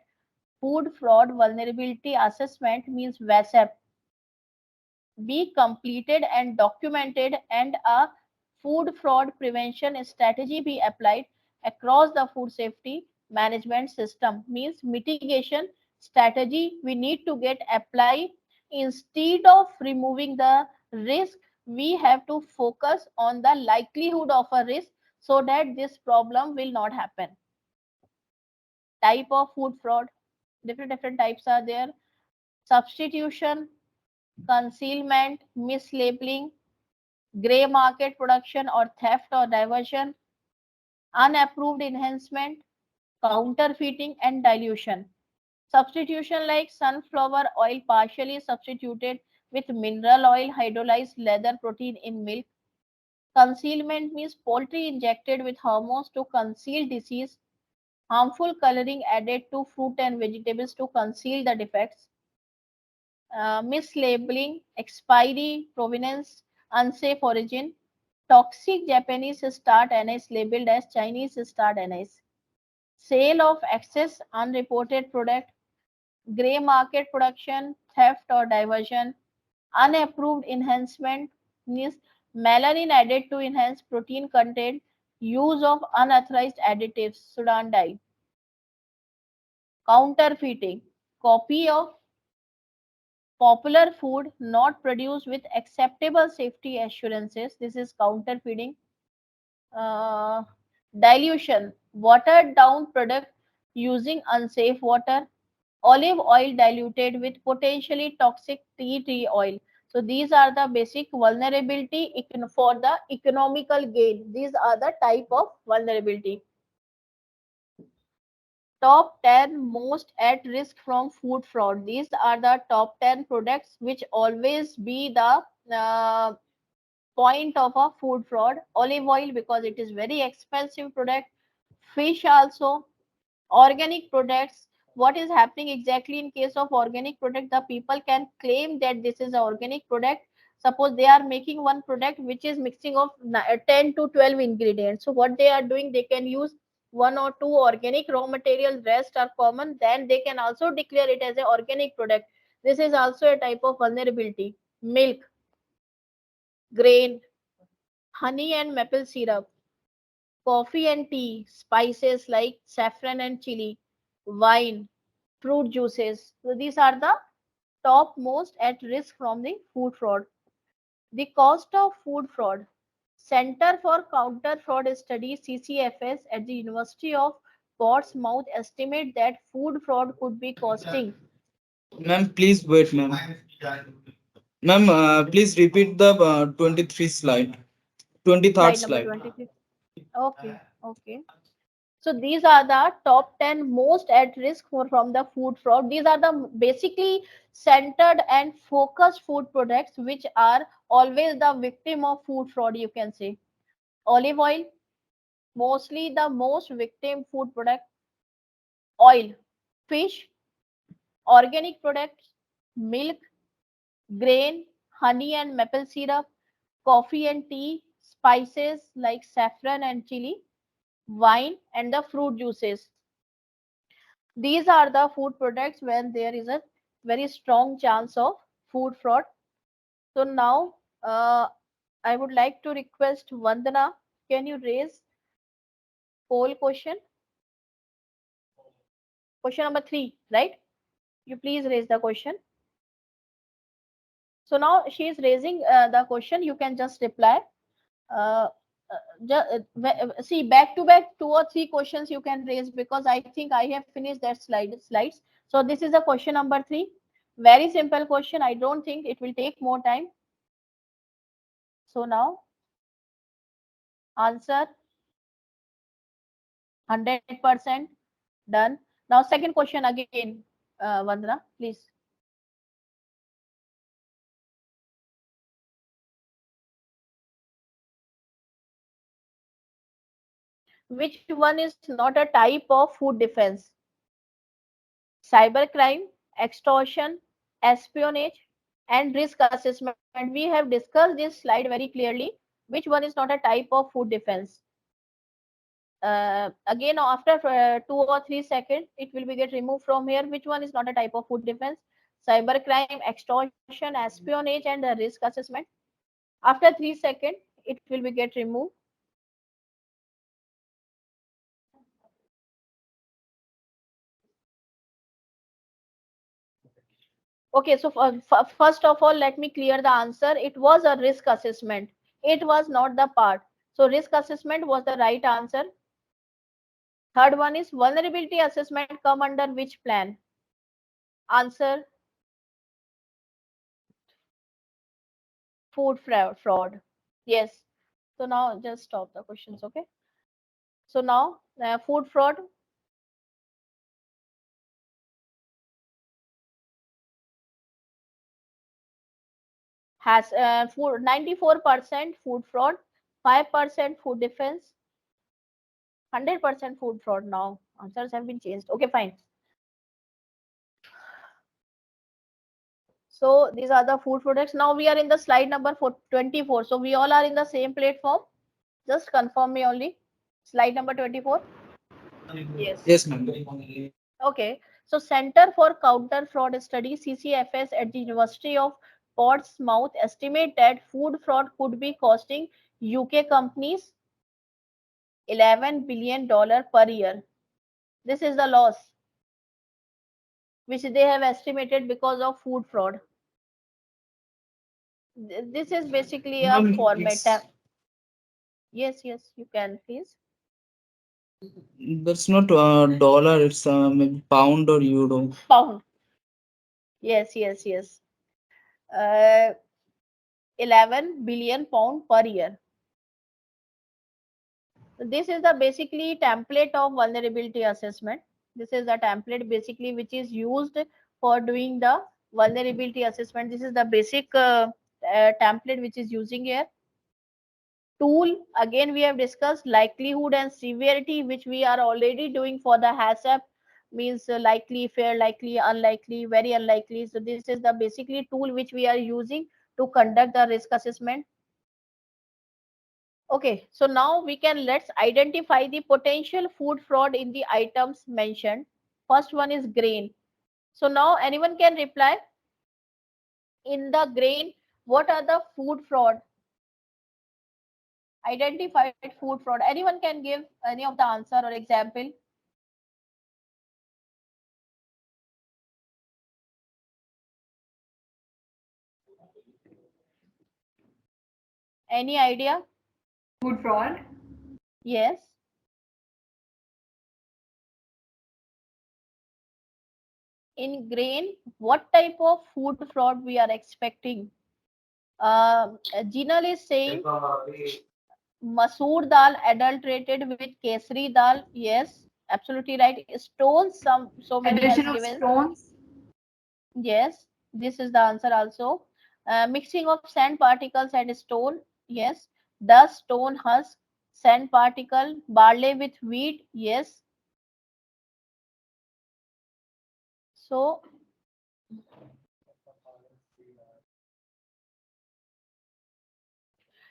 food fraud vulnerability assessment means VASAP be completed and documented, and a food fraud prevention strategy be applied across the food safety management system. Means mitigation strategy we need to get apply. Instead of removing the risk, we have to focus on the likelihood of a risk so that this problem will not happen. Type of food fraud, different types are there: substitution, concealment, mislabeling, gray market production or theft or diversion, unapproved enhancement, counterfeiting, and dilution. Substitution like sunflower oil partially substituted with mineral oil, hydrolyzed leather protein in milk. Concealment means poultry injected with hormones to conceal disease, harmful coloring added to fruit and vegetables to conceal the defects. Mislabeling, expiry, provenance, unsafe origin, toxic Japanese starred anise labeled as Chinese starred anise, sale of excess unreported product, grey market production, theft or diversion, unapproved enhancement means melanin added to enhance protein content, use of unauthorized additives, Sudan dye, counterfeiting, copy of popular food not produced with acceptable safety assurances. This is counterfeiting. uh, Dilution, watered down product using unsafe water, olive oil diluted with potentially toxic tea tree oil. So these are the basic vulnerability for the economical gain. These are the type of vulnerability. Top 10 most at risk from food fraud. These are the top 10 products which always be the point of a food fraud. Olive oil because it is very expensive product. Fish also. Organic products. What is happening exactly in case of organic product? The people can claim that this is an organic product. Suppose they are making one product which is mixing of 10 to 12 ingredients. So what they are doing, they can use one or two organic raw materials, rest are common, then they can also declare it as an organic product. This is also a type of vulnerability. Milk, grain, honey and maple syrup, coffee and tea, spices like saffron and chili, wine, fruit juices. So these are the top most at risk from the food fraud. The cost of food fraud. Center for Counter Fraud Studies CCFS at the University of Portsmouth estimate that food fraud could be costing. Ma'am, please wait, ma'am. Ma'am, please repeat the 23 slide, 23rd Slide number slide. 23. Okay, okay. So these are the top 10 most at risk from the food fraud. These are the basically centered and focused food products which are always the victim of food fraud, you can say. Olive oil, mostly the most victim food product. Oil, fish, organic products, milk, grain, honey and maple syrup, coffee and tea, spices like saffron and chili, wine and the fruit juices. These are the food products when there is a very strong chance of food fraud. So now I would like to request Vandana, can you raise poll question? Question number 3, right? You please raise the question. So now she is raising the question. You can just reply. Uh, See, back to back 2 or 3 questions you can raise because I think I have finished that slides. So this is the question number 3. Very simple question. I don't think it will take more time. So now answer 100% done. Now second question again, Vandana, please. Which one is not a type of food defense? Cybercrime, extortion, espionage, and risk assessment. We have discussed this slide very clearly. Which one is not a type of food defense? Again, after 2 or 3 seconds, it will be get removed from here. Which one is not a type of food defense? Cybercrime, extortion, espionage, and risk assessment. After 3 seconds, it will be get removed. Okay, so first of all, let me clear the answer. It was a risk assessment. It was not the part. So risk assessment was the right answer. Third one is vulnerability assessment come under which plan? Answer food fraud. Yes. So now just stop the questions, okay? So now food fraud has 94% food fraud, 5% food defense, 100% food fraud. Now answers have been changed. Okay, fine. So these are the food products. Now we are in the slide number 24. So we all are in the same platform. Just confirm me only. Slide number 24. Yes. Yes, ma'am. Okay. So Center for Counter Fraud Studies CCFS at the University of Portsmouth estimate that food fraud could be costing UK companies $11 billion per year. This is the loss which they have estimated because of food fraud. This is basically a Ma'am, format. it's- Yes, yes, you can please. That's not dollar, it's maybe pound or euro. Pound. Yes, yes, yes. Uh, 11 billion pound per year. So this is the basically template of vulnerability assessment. This is the template basically which is used for doing the vulnerability assessment. This is the basic template which is using here. Tool, again we have discussed likelihood and severity, which we are already doing for the HACCP, means likely, fair, likely, unlikely, very unlikely. So this is the basically tool which we are using to conduct the risk assessment. Okay, so now we can let's identify the potential food fraud in the items mentioned. First one is grain. So now anyone can reply in the grain, what are the food fraud? Identified food fraud. Anyone can give any of the answer or example? Any idea? Food fraud. Yes. In grain, what type of food fraud we are expecting? Jinal is saying masoor dal adulterated with kesari dal. Yes, absolutely right. Stones, so many has Addition of given. stones. Yes, this is the answer also. Mixing of sand particles and stone. Yes. Dust, stone, husk, sand particle, barley with wheat. Yes. So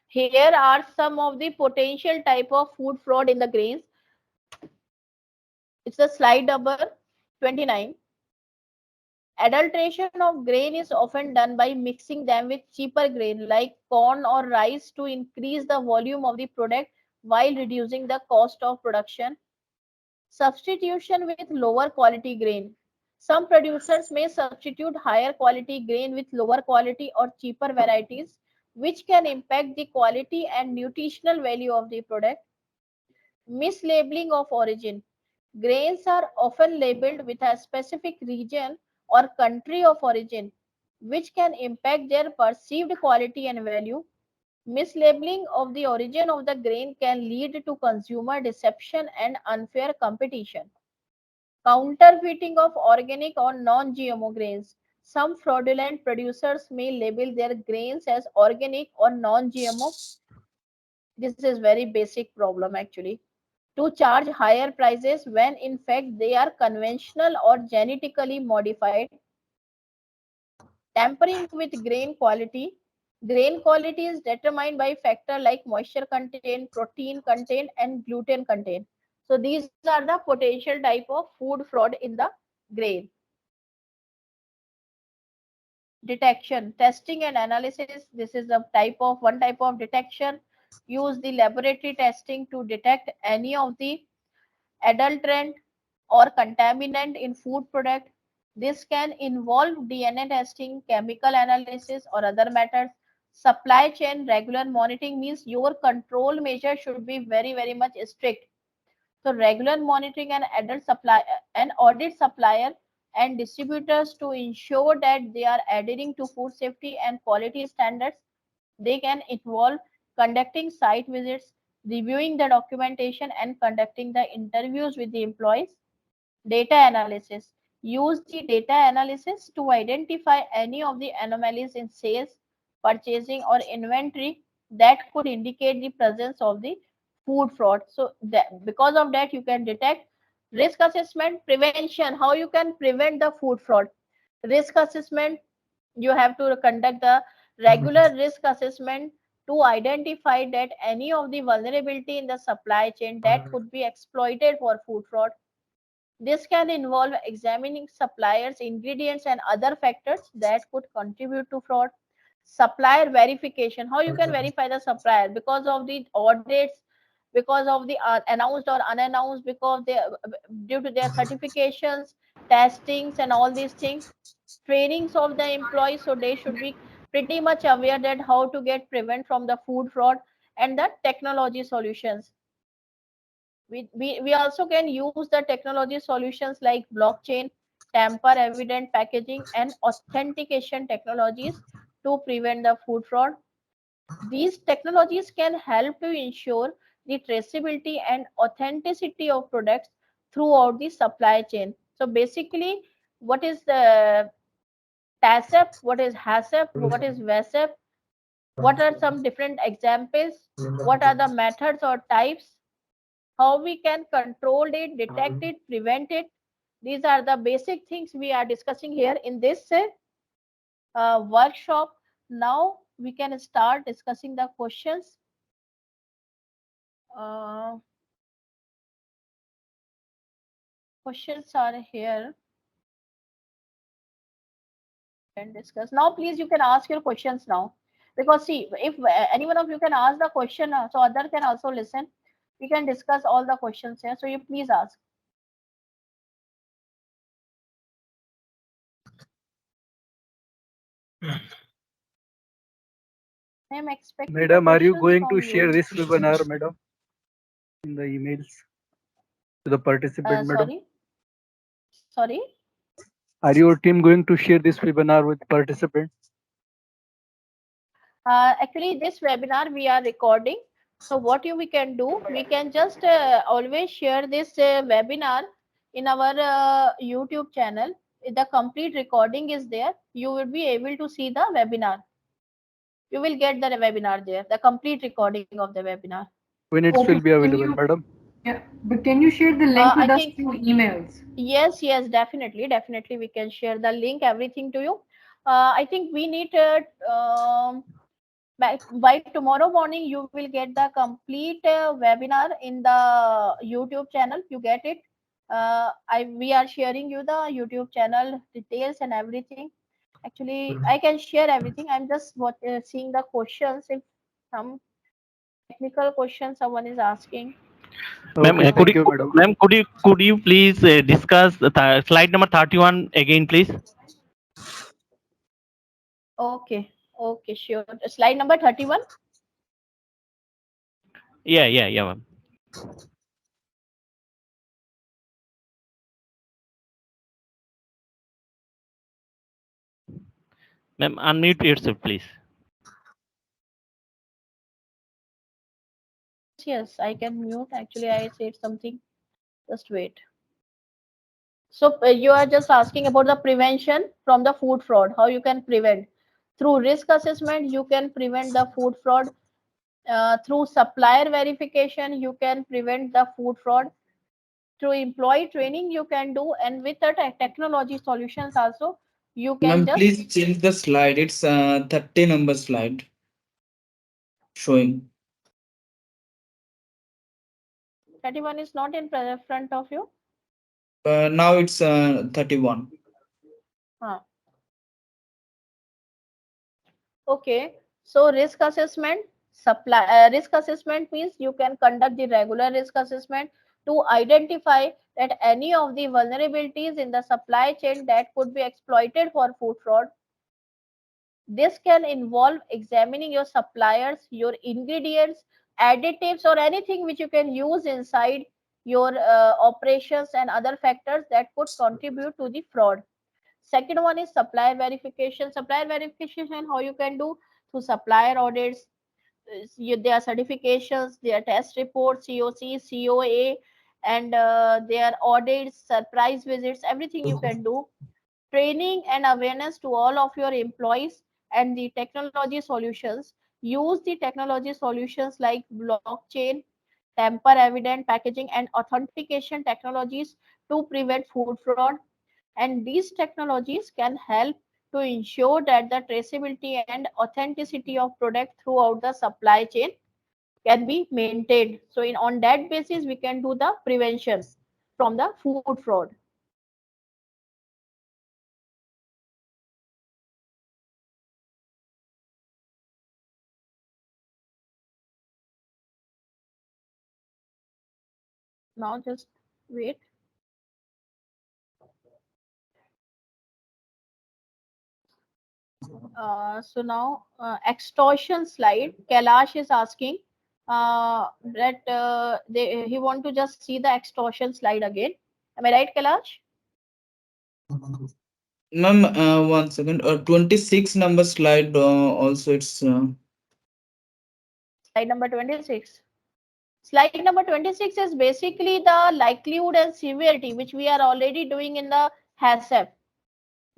here are some of the potential type of food fraud in the grains. It's a slide number 29. Adulteration of grain is often done by mixing them with cheaper grain like corn or rice to increase the volume of the product while reducing the cost of production. Substitution with lower quality grain. Some producers may substitute higher quality grain with lower quality or cheaper varieties, which can impact the quality and nutritional value of the product. Mislabeling of origin. Grains are often labeled with a specific region or country of origin, which can impact their perceived quality and value. Mislabeling of the origin of the grain can lead to consumer deception and unfair competition. Counterfeiting of organic or non-GMO grains. Some fraudulent producers may label their grains as organic or non-GMO. This is very basic problem actually. To charge higher prices when in fact they are conventional or genetically modified. Tampering with grain quality. Grain quality is determined by factors like moisture content, protein content, and gluten content. So these are the potential type of food fraud in the grain. Detection, testing and analysis. This is a type of one type of detection. Use the laboratory testing to detect any of the adulterant or contaminant in food product. This can involve DNA testing, chemical analysis, or other methods. Supply chain regular monitoring means your control measure should be very much strict. So regular monitoring and adult supply and audit supplier and distributors to ensure that they are adhering to food safety and quality standards. They can involve conducting site visits, reviewing the documentation, and conducting the interviews with the employees. Data analysis. Use the data analysis to identify any of the anomalies in sales, purchasing, or inventory that could indicate the presence of the food fraud. So that, because of that, you can detect. Risk assessment, prevention. How you can prevent the food fraud? Risk assessment, you have to conduct the regular risk assessment to identify that any of the vulnerability in the supply chain that could be exploited for food fraud. This can involve examining suppliers, ingredients, and other factors that could contribute to fraud. Supplier verification. How you can verify the supplier? Because of the audits, because of the announced or unannounced, because they due to their certifications, testings, and all these things. Trainings of the employees, so they should be pretty much aware that how to get prevent from the food fraud. And the technology solutions, we also can use the technology solutions like blockchain, tamper evident packaging, and authentication technologies to prevent the food fraud. These technologies can help to ensure the traceability and authenticity of products throughout the supply chain. So basically, what is the TACCP, what is HACCP, what is VACCP, what are some different examples, what are the methods or types, how we can control it, detect it, prevent it. These are the basic things we are discussing here in this workshop. Now we can start discussing the questions. Uh, Questions are here and discuss. Now, please, you can ask your questions now. Because see, if any one of you can ask the question, so other can also listen. We can discuss all the questions here. So you please ask. I'm expecting the Madam, are you questions going from to you. share this webinar, madam, in the emails to the participant, madam? Sorry. Are your team going to share this webinar with participant? Actually, this webinar we are recording. So what we can do, we can just always share this webinar in our YouTube channel. The complete recording is there. You will be able to see the webinar. You will get the webinar there, the complete recording of the webinar. When it Okay, will be can available, you, madam? yeah, but can you share the link with I us think through emails? yes, definitely we can share the link, everything to you. I think we need by tomorrow morning you will get the complete webinar in the YouTube channel. You get it. We are sharing you the YouTube channel details and everything. Actually, I can share everything. I'm just seeing the questions. If some technical questions someone is asking. Ma'am, Okay, thank you, madam. ma'am, could you please discuss the slide number 31 again, please? Okay, sure. Slide number 31. Yeah, ma'am. Ma'am, unmute yourself, please. Yes, I can mute. Actually, I said something. Just wait. So you are just asking about the prevention from the food fraud, how you can prevent. Through risk assessment, you can prevent the food fraud. Through supplier verification, you can prevent the food fraud. Through employee training, you can do, and with the technology solutions also, you can Ma'am, just. please change the slide. It's 30 number slide showing. 31 is not in front of you. Now it's 31. Okay, so risk assessment means you can conduct the regular risk assessment to identify that any of the vulnerabilities in the supply chain that could be exploited for food fraud. This can involve examining your suppliers, your ingredients, additives, or anything which you can use inside your operations and other factors that could contribute to the fraud. Second one is supplier verification. Supplier verification, how you can do through supplier audits, their certifications, their test reports, COC, COA, and their audits, surprise visits, everything you can do. Training and awareness to all of your employees and the technology solutions. Use the technology solutions like blockchain, tamper evident packaging, and authentication technologies to prevent food fraud. And these technologies can help to ensure that the traceability and authenticity of product throughout the supply chain can be maintained. So on that basis, we can do the prevention from the food fraud. Now just wait. So now extortion slide. Kailash is asking that he want to just see the extortion slide again. Am I right, Kailash? Ma'am, 1 second. 26 number slide also it's Slide number 26. Slide number 26 is basically the likelihood and severity, which we are already doing in the HACCP.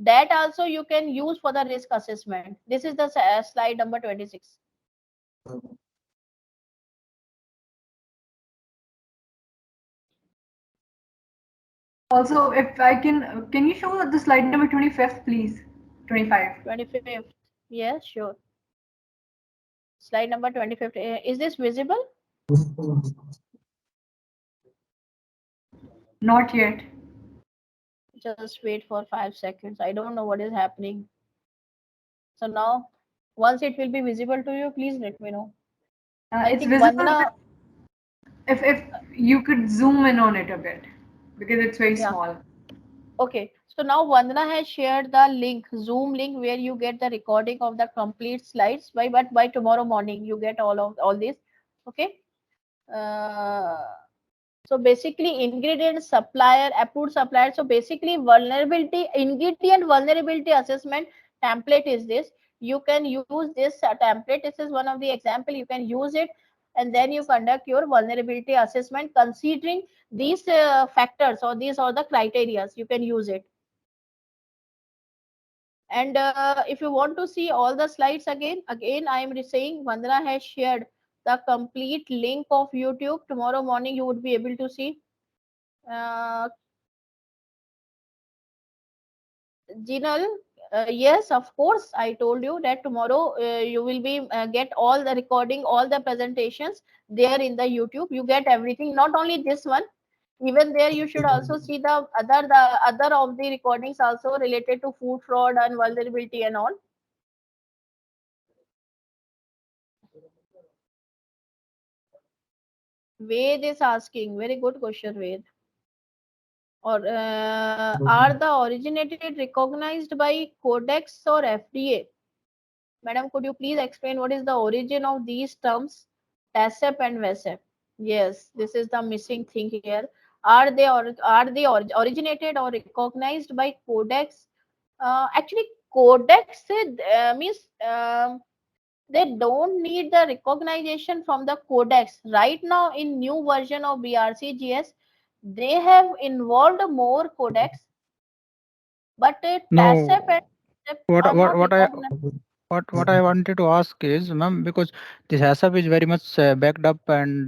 That also you can use for the risk assessment. This is the slide number 26. Also, if I can you show the slide number 25th, please? 25. 25th. Yes, sure. Slide number 25th. Is this visible? Not yet. Just wait for 5 seconds. I don't know what is happening. So now, once it will be visible to you, please let me know. I It's think visible, Vandana. but if you could zoom in on it a bit, because it's very Yeah. small. Okay, so now Vandana has shared the link, Zoom link, where you get the recording of the complete slides. But by tomorrow morning you get all this. Okay. Uh, so basically, ingredient supplier, approved supplier. So basically, vulnerability ingredient vulnerability assessment template is this. You can use this template. This is one of the example. You can use it, and then you conduct your vulnerability assessment considering these factors, or these are the criterias. You can use it. And if you want to see all the slides again, I am saying Vandana has shared the complete link of YouTube. Tomorrow morning you would be able to see. Uh, Jinal, yes, of course. I told you that tomorrow you will be get all the recording, all the presentations there in the YouTube. You get everything, not only this one. Even there, you should also see the other of the recordings also related to food fraud and vulnerability and all. Ved is asking, very good question, Ved. Or are the originated recognized by Codex or FDA? Madam, could you please explain what is the origin of these terms, TACCP and VACCP? Yes, this is the missing thing here. Are they originated or recognized by Codex? Actually, Codex means they don't need the recognition from the Codex. Right now, in new version of BRCGS, they have involved more Codex, but TACCP No, and VACCP are not what I recognized. what I wanted to ask is, ma'am, because this HACCP is very much backed up and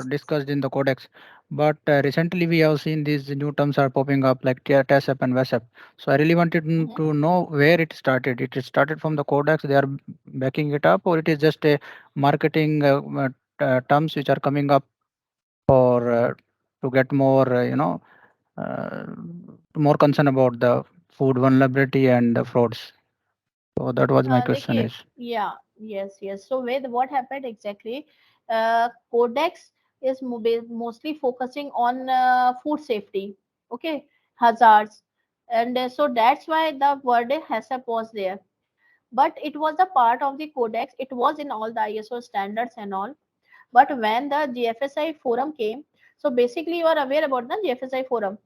discussed in the codex, but recently we have seen these new terms are popping up like TACCP and VACCP. So I really wanted Mhm. to know where it started. It started from the codex. They are backing it up, or it is just a marketing terms which are coming up for to get more uh, more concern about the food vulnerability and the frauds. So that was my question देखिए, is. yeah, yes. So with what happened exactly, Codex is mostly focusing on food safety, okay, hazards, and so that's why the word HACCP was there. But it was a part of the Codex. It was in all the ISO standards and all. But when the GFSI forum came, so basically you are aware about the GFSI forum,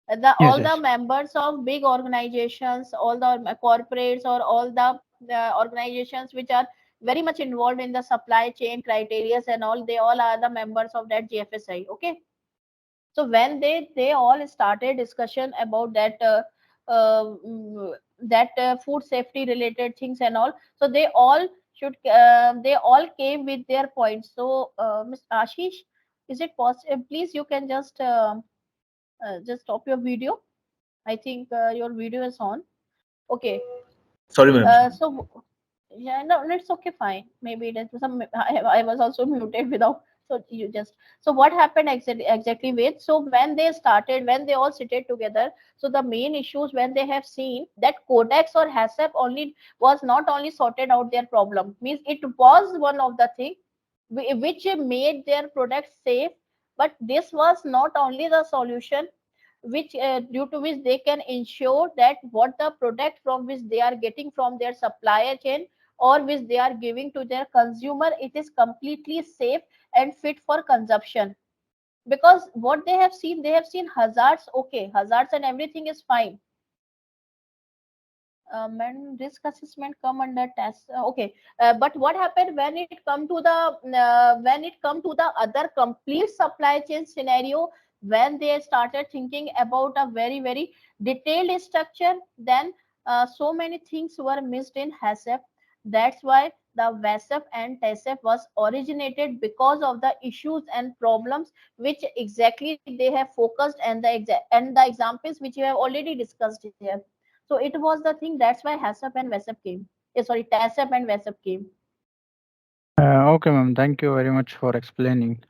the Yes, all the yes. members of big organizations, all the corporates, or all the organizations which are very much involved in the supply chain criteria and all, they all are the members of that GFSI. Okay, so when they all started discussion about that food safety related things and all, so they all came with their points. So Ms. Ashish, is it possible, please you can just stop your video. I think your video is on. Okay. Sorry, ma'am. So yeah, no, it's okay, fine. Maybe it is some. I was also muted without. So you just. So what happened exactly with? So when they started, when they all seated together, so the main issues when they have seen that Codex or HACCP only was not only sorted out their problem, means it was one of the thing which made their products safe, but this was not only the solution which due to which they can ensure that what the product from which they are getting from their supplier chain, or which they are giving to their consumer, it is completely safe and fit for consumption. Because what they have seen hazards, okay, hazards and everything is fine, and risk assessment come under test. Okay, but what happened when it come to the other complete supply chain scenario, when they started thinking about a very detailed structure, then so many things were missed in HACCP. That's why the VASF and TACCP was originated, because of the issues and problems which exactly they have focused, and the examples which you have already discussed here. So it was the thing, that's why HACCP and VASP came. Sorry, TACCP and VASP came. Okay, ma'am. Thank you very much for explaining.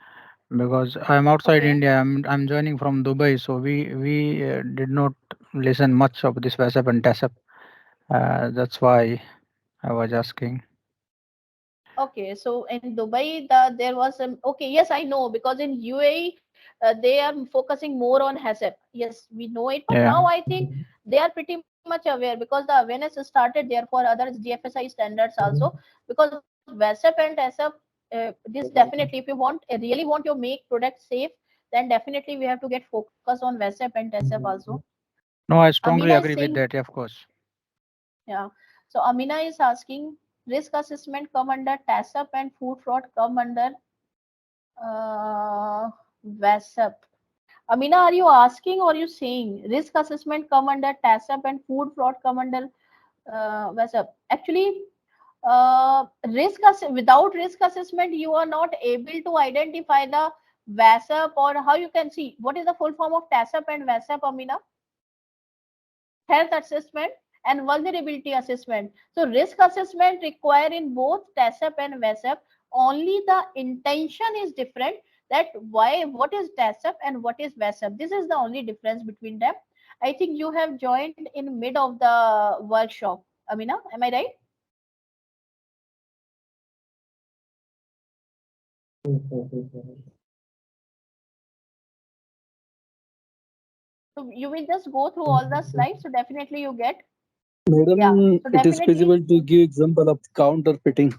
Because I'm outside Okay. India, I'm joining from Dubai, so we did not listen much of this WhatsApp and TASAP. That's why I was asking. Okay. So in Dubai, there was okay. Yes, I know, because in UAE they are focusing more on HACCP. Yes, we know it, but Yeah. now I think they are pretty much aware because the awareness is started there for other GFSI standards also. Because VASAP and HACCP, this definitely, if you really want your make product safe, then definitely we have to get focus on VASAP and HACCP also. No, I strongly Amina is agree with saying, that. Yeah, of course. yeah. So Amina is asking, risk assessment come under TACCP and food fraud come under VASAP. Amina, are you asking or you saying risk assessment come under TACCP and food fraud come under VASAP? Actually, without risk assessment, you are not able to identify the VASAP, or how you can see what is the full form of TACCP and VASAP, Amina? Health assessment and vulnerability assessment. So risk assessment required in both TACCP and VASAP. Only the intention is different. That why what is TACCP and what is VASAP. This is the only difference between them. I think you have joined in mid of the workshop, Amina. Am I right? So you will just go through all the slides. So definitely you get. Yeah. Madam, So it is definitely feasible to give example of counterfeiting.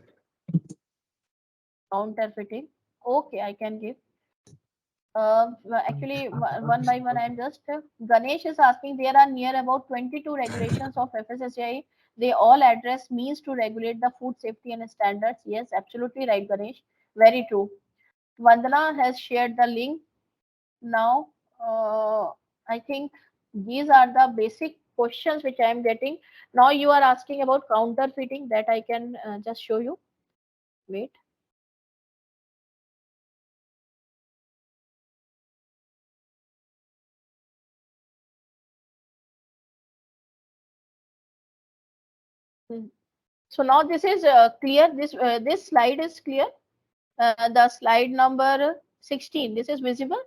counterfeiting. Okay, I can give. Actually, one by one, I'm just Ganesh is asking. There are near about 22 regulations of FSSAI. They all address means to regulate the food safety and standards. Yes, absolutely right, Ganesh. Very true. Vandana has shared the link. Now, I think these are the basic questions which I am getting. Now you are asking about counterfeiting, that I can just show you. Wait. Hmm. So now this is clear. This slide is clear. The slide number 16. This is visible.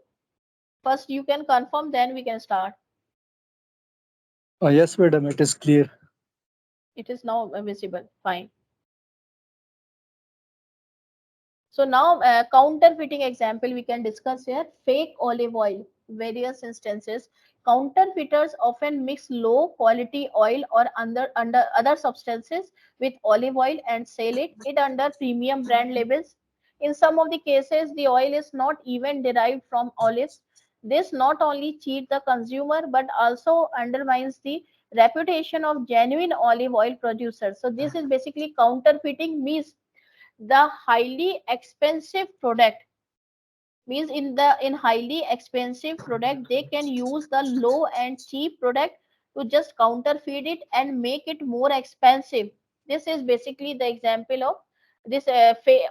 First, you can confirm, then we can start. Yes, madam, it is clear. It is now visible. Fine. So now counterfeiting example we can discuss here. Fake olive oil, various instances. Counterfeiters often mix low quality oil or under other substances with olive oil and sell it under premium brand labels. In some of the cases, the oil is not even derived from olives. This not only cheats the consumer but also undermines the reputation of genuine olive oil producers. So this is basically counterfeiting, means the highly expensive product, means in highly expensive product they can use the low and cheap product to just counterfeit it and make it more expensive. This is basically the example of this.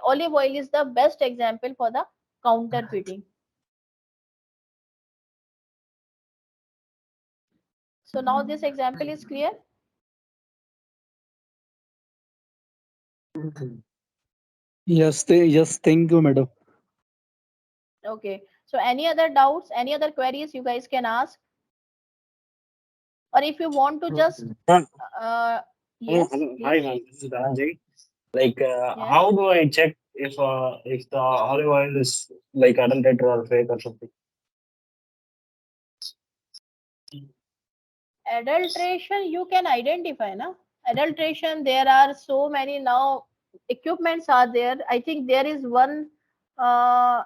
Olive oil is the best example for the counterfeiting. So now this example is clear. Yes, thank you, madam. Okay, so any other doubts, any other queries you guys can ask, or if you want to just Ma'am, yes, hi please. ma'am, this is Dhananjay. Like, Yes. how do I check if the olive oil is like adulterated or fake or something? Adulteration you can identify, na? Adulteration, there are so many now equipments are there. I think there is one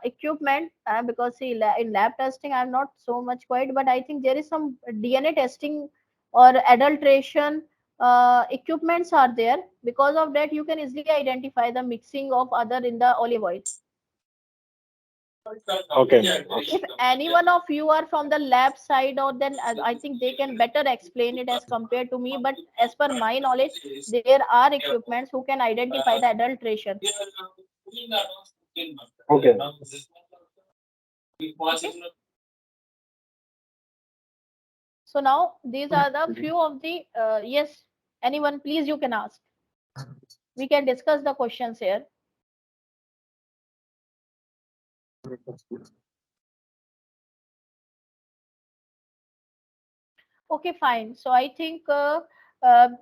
equipment, because see, in lab testing I'm not so much quite, but I think there is some DNA testing or adulteration equipments are there. Because of that you can easily identify the mixing of other in the olive oil. Okay. If any one of you are from the lab side, or then I think they can better explain it as compared to me, but as per my knowledge there are equipments who can identify the adulteration. Okay. Okay, so now these are the few of the yes, anyone please, you can ask, we can discuss the questions here. Okay, fine. So I think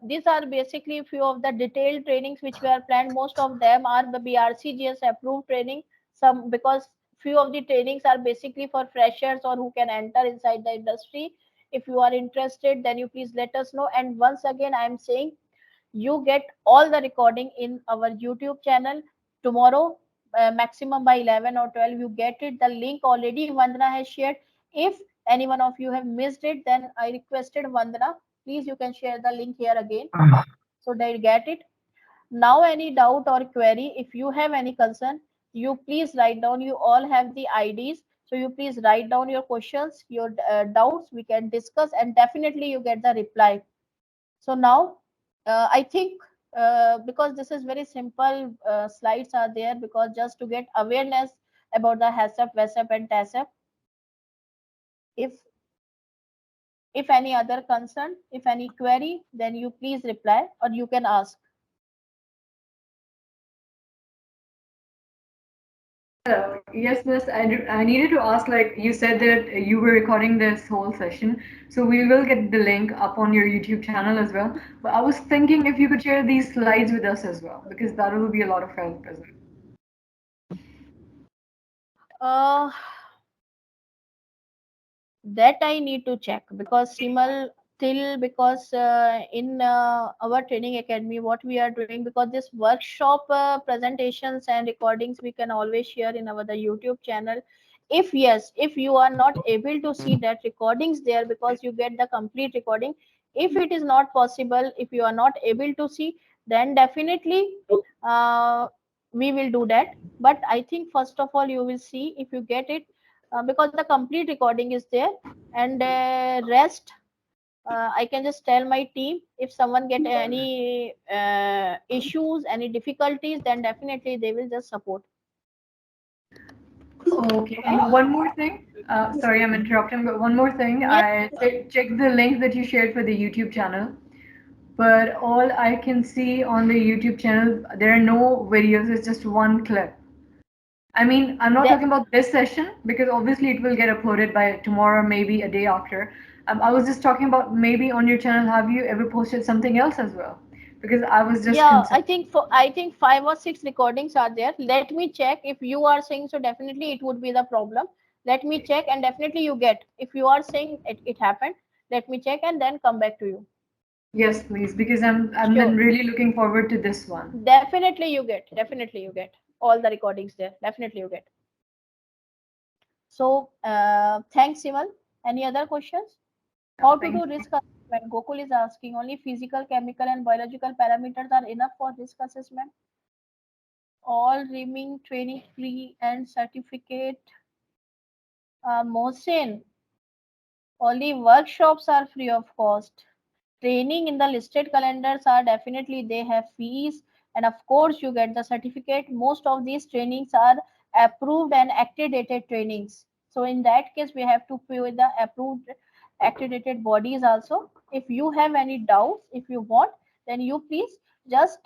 these are basically a few of the detailed trainings which were planned. Most of them are the BRCGS approved training. Some because few of the trainings are basically for freshers or who can enter inside the industry. If you are interested, then you please let us know. And once again, I am saying you get all the recording in our YouTube channel tomorrow, maximum by 11 or 12. You get it. The link already Vandana has shared. If any one of you have missed it, then I requested Vandana, please you can share the link here again so they get it. Now, any doubt or query, if you have any concern, you please write down. You all have the IDs, so you please write down your questions, your doubts. We can discuss, and definitely you get the reply. So now, I think because this is very simple, slides are there because just to get awareness about the HACCP, VACCP, and TACCP. If any other concern, if any query, then you please reply or you can ask. Yes, miss. I needed to ask, like you said that you were recording this whole session, so we will get the link up on your YouTube channel as well. But I was thinking if you could share these slides with us as well, because that will be a lot of help as well. Uh, that I need to check because Simal till because in our training academy what we are doing because this workshop presentations and recordings we can always share in our the YouTube channel. If yes, if you are not able to see that recordings there because you get the complete recording. If it is not possible, if you are not able to see, then definitely uh, we will do that. But I think first of all you will see if you get it because the complete recording is there and rest I can just tell my team if someone get any issues any difficulties then definitely they will just support. Okay, Okay. and one more thing. Sorry, I'm interrupting, but one more thing. Yeah. I checked the link that you shared for the YouTube channel, but all I can see on the YouTube channel, there are no videos. It's just one clip. I mean, I'm not That, talking about this session because obviously it will get uploaded by tomorrow, maybe a day after. I was just talking about maybe on your channel, have you ever posted something else as well? Because I was just yeah, concerned. I think 5 or 6 recordings are there. Let me check if you are saying so definitely it would be the problem. Let me check and definitely you get if you are saying it happened. Let me check and then come back to you. Yes, please, because I'm Sure. been really looking forward to this one. Definitely you get all the recordings there. Definitely you get. So thanks, Simal. Any other questions? How to Thank do risk assessment? Gokul is asking only physical, chemical, and biological parameters are enough for risk assessment. All remaining training free and certificate. Mohsin, only workshops are free of cost. Training in the listed calendars are definitely they have fees and of course you get the certificate. Most of these trainings are approved and accredited trainings, so in that case we have to pay with the approved accredited bodies also. If you have any doubts, if you want, then you please just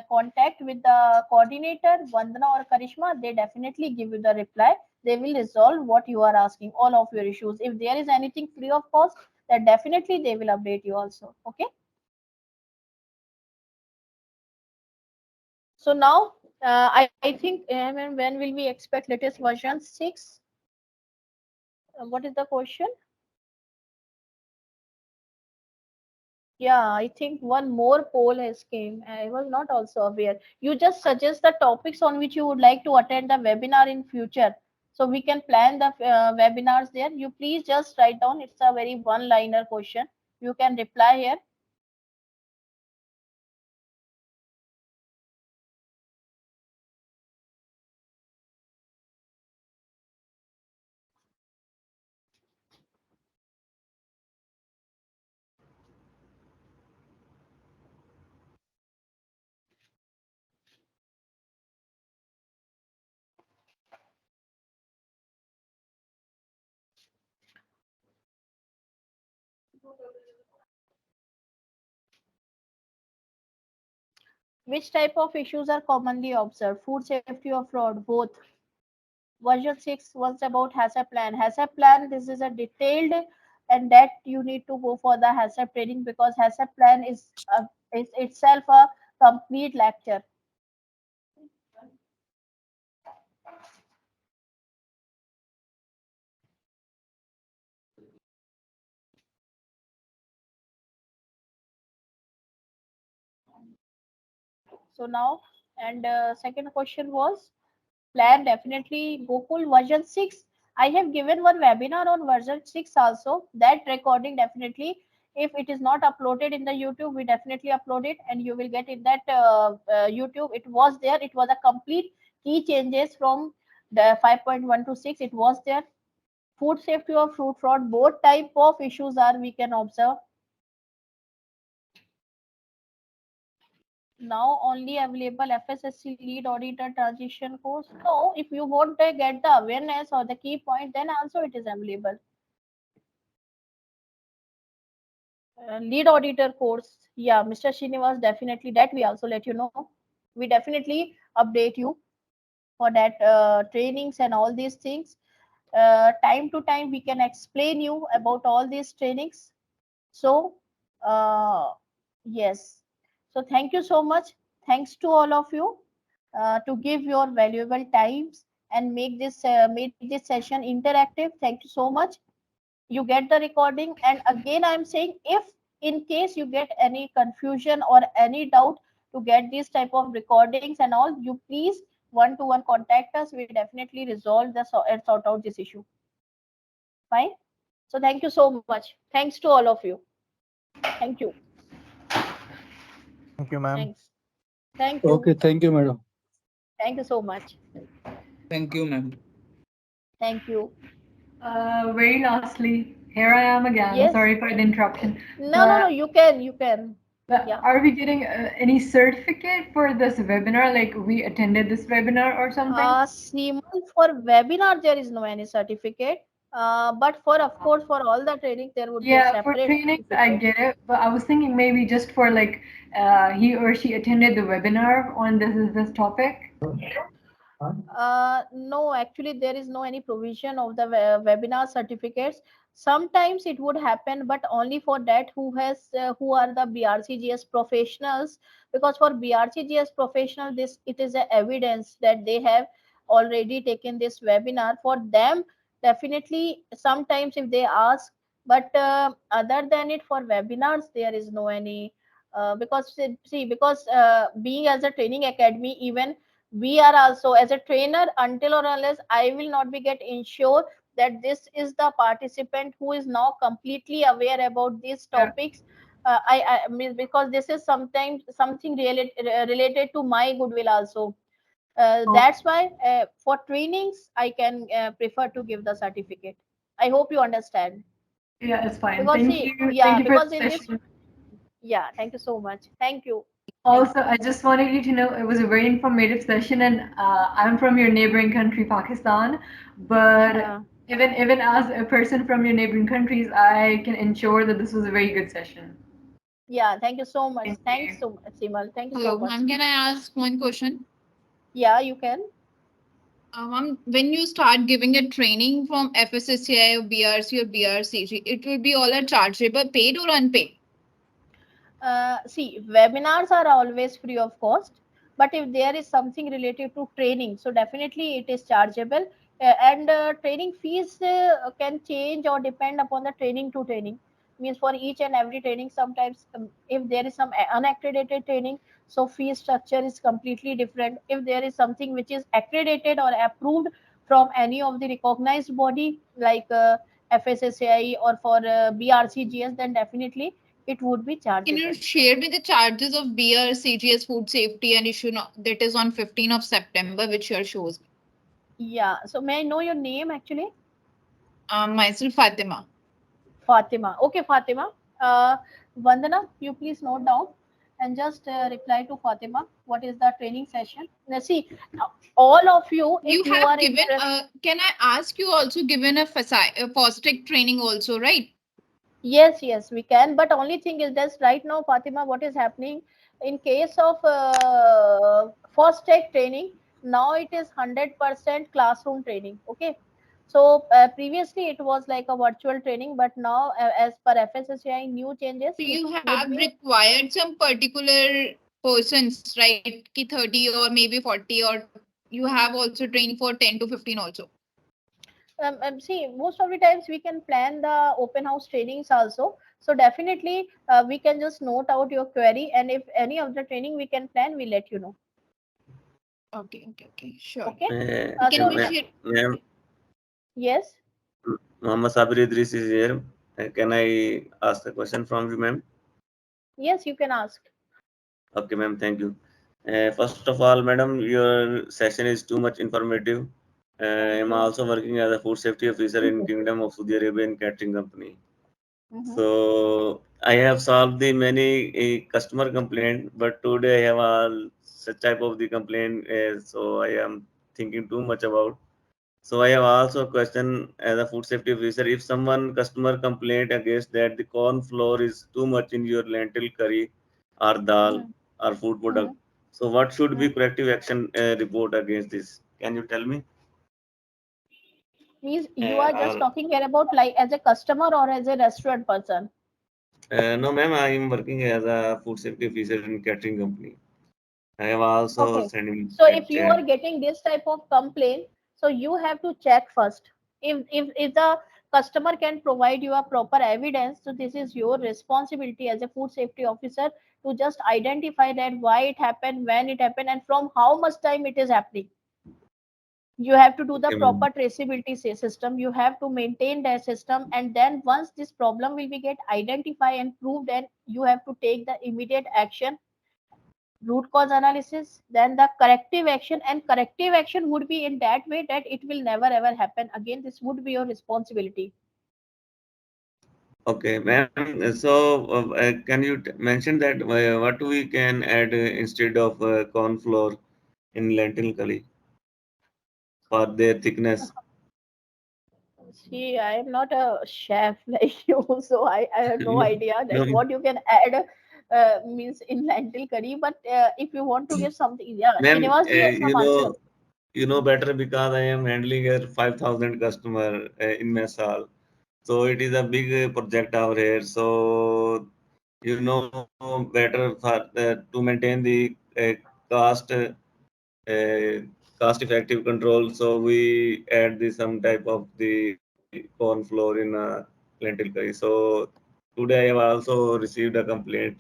contact with the coordinator Vandana or Karishma. They definitely give you the reply. They will resolve what you are asking, all of your issues. If there is anything free of cost, that definitely they will update you also. Okay. So now I think when will we expect latest version 6? What is the question? Yeah, I think one more poll has came. I was not also aware. You just suggest the topics on which you would like to attend the webinar in future. So we can plan the webinars there. You please just write down. It's a very one-liner question. You can reply here. Which type of issues are commonly observed? Food safety or fraud? Both. Version 6 was about HACCP plan. HACCP plan, this is a detailed and that you need to go for the HACCP training because HACCP plan is itself a complete lecture. So now, and second question was plan definitely Gokul version 6. I have given one webinar on version 6 also. That recording definitely, if it is not uploaded in the YouTube, we definitely upload it and you will get in that YouTube. It was there. It was a complete key changes from the 5.1 to 6. It was there. Food safety or fruit fraud, both type of issues are we can observe. Now only available FSSC lead auditor transition course. So if you want to get the awareness or the key point, then also it is available. Lead auditor course, yeah, Mr. Srinivas, definitely that we also let you know. We definitely update you for that trainings and all these things. Time to time we can explain you about all these trainings. So yes, so thank you so much. Thanks to all of you to give your valuable times and make this session interactive. Thank you so much. You get the recording, and again I'm saying, if in case you get any confusion or any doubt to get these type of recordings and all, you please one to one contact us. We definitely resolve the and sort out this issue. Fine. So thank you so much. Thanks to all of you. Thank you. Thank you, ma'am. Thanks. Thank Okay, you. thank you, madam. Thank you so much. Thank you, ma'am. Thank you. Very lastly, here I am again. Yes. Sorry for the interruption. No, you can. But Yeah. are we getting any certificate for this webinar? Like we attended this webinar or something? Seaman, for webinar there is no any certificate. But for, of course, for all the trainings there would be a Yeah, for separate trainings, I certificate. get it. But I was thinking maybe just for like he or she attended the webinar on this topic. No, actually, there is no any provision of the webinar certificates. Sometimes it would happen, but only for that who are the BRCGS professionals. Because for BRCGS professional, this it is a evidence that they have already taken this webinar. For them, definitely sometimes if they ask, but other than it, for webinars there is no any. Because see, because being as a training academy, even we are also as a trainer, until or unless I will not be get ensure that this is the participant who is now completely aware about these Yeah. topics. I mean, because this is sometimes something related to my goodwill also. That's why for trainings I can prefer to give the certificate. I hope you understand. Yeah, it's fine. Because Thank see, you. Thank yeah, you for because the in this, session. yeah, thank you so much. Thank you. Thank Also, you. I just wanted you to know it was a very informative session, and I'm from your neighboring country, Pakistan. But Uh, even as a person from your neighboring countries, I can ensure that this was a very good session. yeah, thank you so much. Thank Thanks you. so much, Simal. Thank you so Hello, much. ma'am. Can I ask one question? Yeah, you can. Ma'am, when you start giving a training from FSSCI or BRC or BRCG, it will be all a chargeable, paid or unpaid? See, webinars are always free of cost, but if there is something related to training, so definitely it is chargeable. And training fees can change or depend upon the training to training. Means for each and every training, sometimes if there is some unaccredited training, so fee structure is completely different. If there is something which is accredited or approved from any of the recognized body like FSSAI or for BRCGS, then definitely it would be Can you chargeable. share me the charges of BRCGS food safety and issue that is on 15th of September, which your shows? Yeah. So may I know your name actually? Myself, Fatima. Fatima. Okay, Fatima. Vandana, you please note down and just reply to Fatima. What is the training session? Now, see, all of you, You if you have are given, interested. can I ask you also given a FOSTEC training also, right? Yes, we can. But only thing is that right now, Fatima, what is happening in case of first tech training, now it is 100% classroom training. Okay. So previously it was like a virtual training, but now as per FSSAI new changes, So it you would have be. required some particular persons, right? Ki 30 or maybe 40, or you have also training for 10 to 15 also. See, most of the times we can plan the open house trainings also. So definitely we can just note out your query, and if any of the training we can plan, we let you know. Okay, sure. Okay. Can we So share? Ma'am, yes, Muhammad Sabir Idris is here. Can I ask a question from you, ma'am? yes, you can ask. Okay, ma'am. Thank you. First of all, madam, your session is too much informative. Thank I'm you. also working as a food safety officer in Kingdom of Saudi Arabian catering company. Mm-hmm. So I have solved the many customer complaint, but today I have all such type of the complaint. So I am thinking too much about. So I have also a question as a food safety officer. If someone customer complaint against that the corn flour is too much in your lentil curry or dal Mm-hmm. or food Mm-hmm. product, so what should be Mm-hmm. corrective action report against this? Can you tell me? Means you Uh, are just or, talking here about like as a customer or as a restaurant person. no, ma'am, I am working as a food safety officer in catering company. I am also Okay. sending So a if you chat. are getting this type of complaint, so you have to check first. If the customer can provide you a proper evidence, so this is your responsibility as a food safety officer to just identify that why it happened, when it happened, and from how much time it is happening. You have to do the Okay, ma'am. proper traceability system. You have to maintain that system, and then once this problem will be get identified and proved, then you have to take the immediate action, root cause analysis, then the corrective action, and corrective action would be in that way that it will never ever happen again. This would be your responsibility. Okay, ma'am. So, can you mention that what we can add instead of corn flour in lentil curry for their thickness? See, I am not a chef like you, so I have no No, idea no, that what you can add means in lentil curry. But if you want to give something, yeah, ma'am. Srinivas ji has some answer. You know better because I am handling a 5,000 customer in my stall. So it is a big project over here. So you know better for to maintain the cost. Cost effective control, so we add the some type of the corn flour in a lentil curry. So today I have also received a complaint.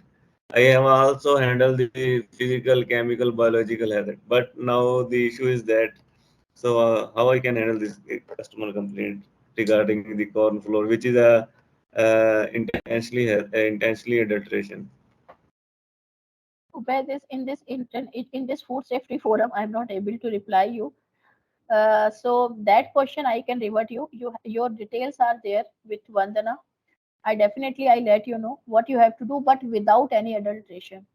I have also handled the physical chemical biological hazard, but now the issue is that, so how I can handle this customer complaint regarding the corn flour, which is a intentionally adulteration. Where this in this food safety forum, I'm not able to reply you. So that question I can revert you. Your details are there with Vandana. I let you know what you have to do, but without any adulteration.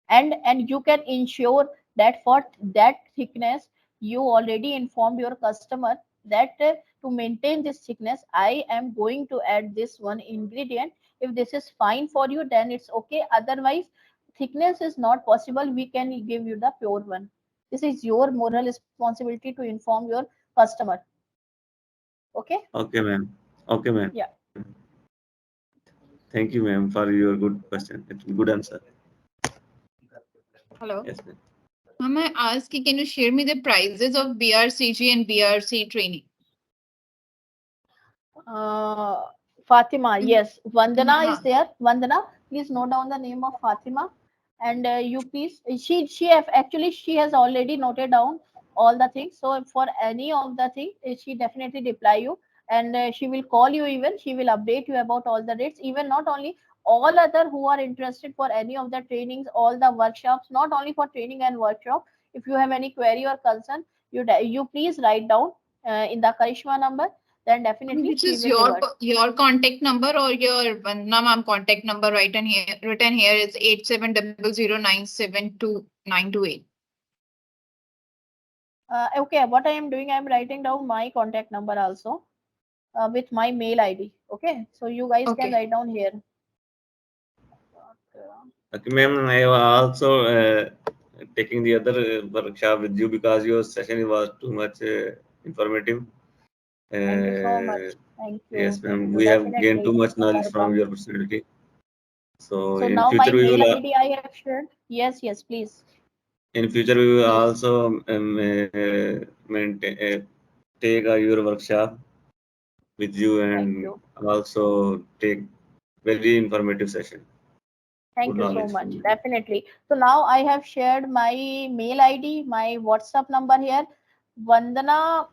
And you can ensure that for that thickness, you already informed your customer that to maintain this thickness, I am going to add this one ingredient. If this is fine for you, then it's okay. Otherwise, thickness is not possible. We can give you the pure one. This is your moral responsibility to inform your customer. Okay? Okay, ma'am. Okay, ma'am. Yeah. Thank you, ma'am, for your good question. It's good answer. Hello. Yes, ma'am. Ma'am, I asked, can you share me the prices of BRCG and BRC training? Uh, Fatima, yes. Vandana is Uh-huh. there. Vandana, please note down the name of Fatima, and you please. She have actually she has already noted down all the things. So for any of the thing, she definitely reply you, and she will call you. Even she will update you about all the dates. Even not only all other who are interested for any of the trainings, all the workshops, not only for training and workshop. If you have any query or concern, you please write down in the Karishma number, then definitely Which she is will revert. your contact number or your Vandana ma'am contact number written here is 8700972928. Okay, what I am doing, I am writing down my contact number also with my mail ID. Okay, so you guys can Okay. write down here. Okay, ma'am, I have also taking the other workshop with you because your session was too much informative. Thank you so Uh, much. Thank yes, you. Thank ma'am, you. we have gained too Definitely. much You're knowledge from welcome. your personality. So So now my mail ID I have shared. Yes, yes, please. in future we will Yes. also maintain. take your workshop with you Thank and you. also take very informative session. Thank Good you so knowledge much. from you. Definitely. So now I have shared my mail ID, my WhatsApp number here. Vandana,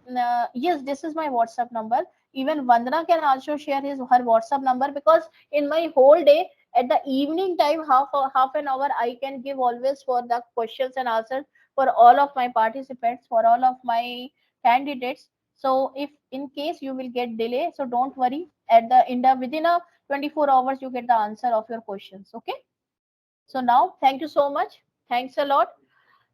yes, this is my WhatsApp number. Even Vandana can also share her WhatsApp number, because in my whole day, at the evening time, half an hour, I can give always for the questions and answers for all of my participants, for all of my candidates. So if in case you will get delay, so don't worry. At the within a 24 hours, you get the answer of your questions. Okay. So now, thank you so much. Thanks a lot.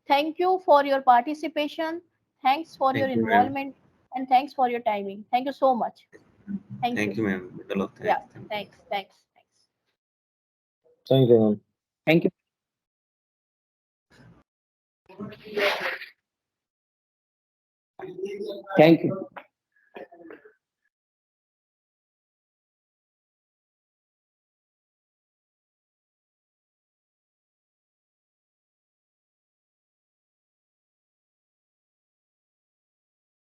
Thank you for your participation. Thanks for your Thank you, ma'am. involvement, and thanks for your timing. Thank you so much. Thank Thank you. you, ma'am. Good luck. Yeah. Thanks. Thanks. Thank you, ma'am. Thank you. Thank you.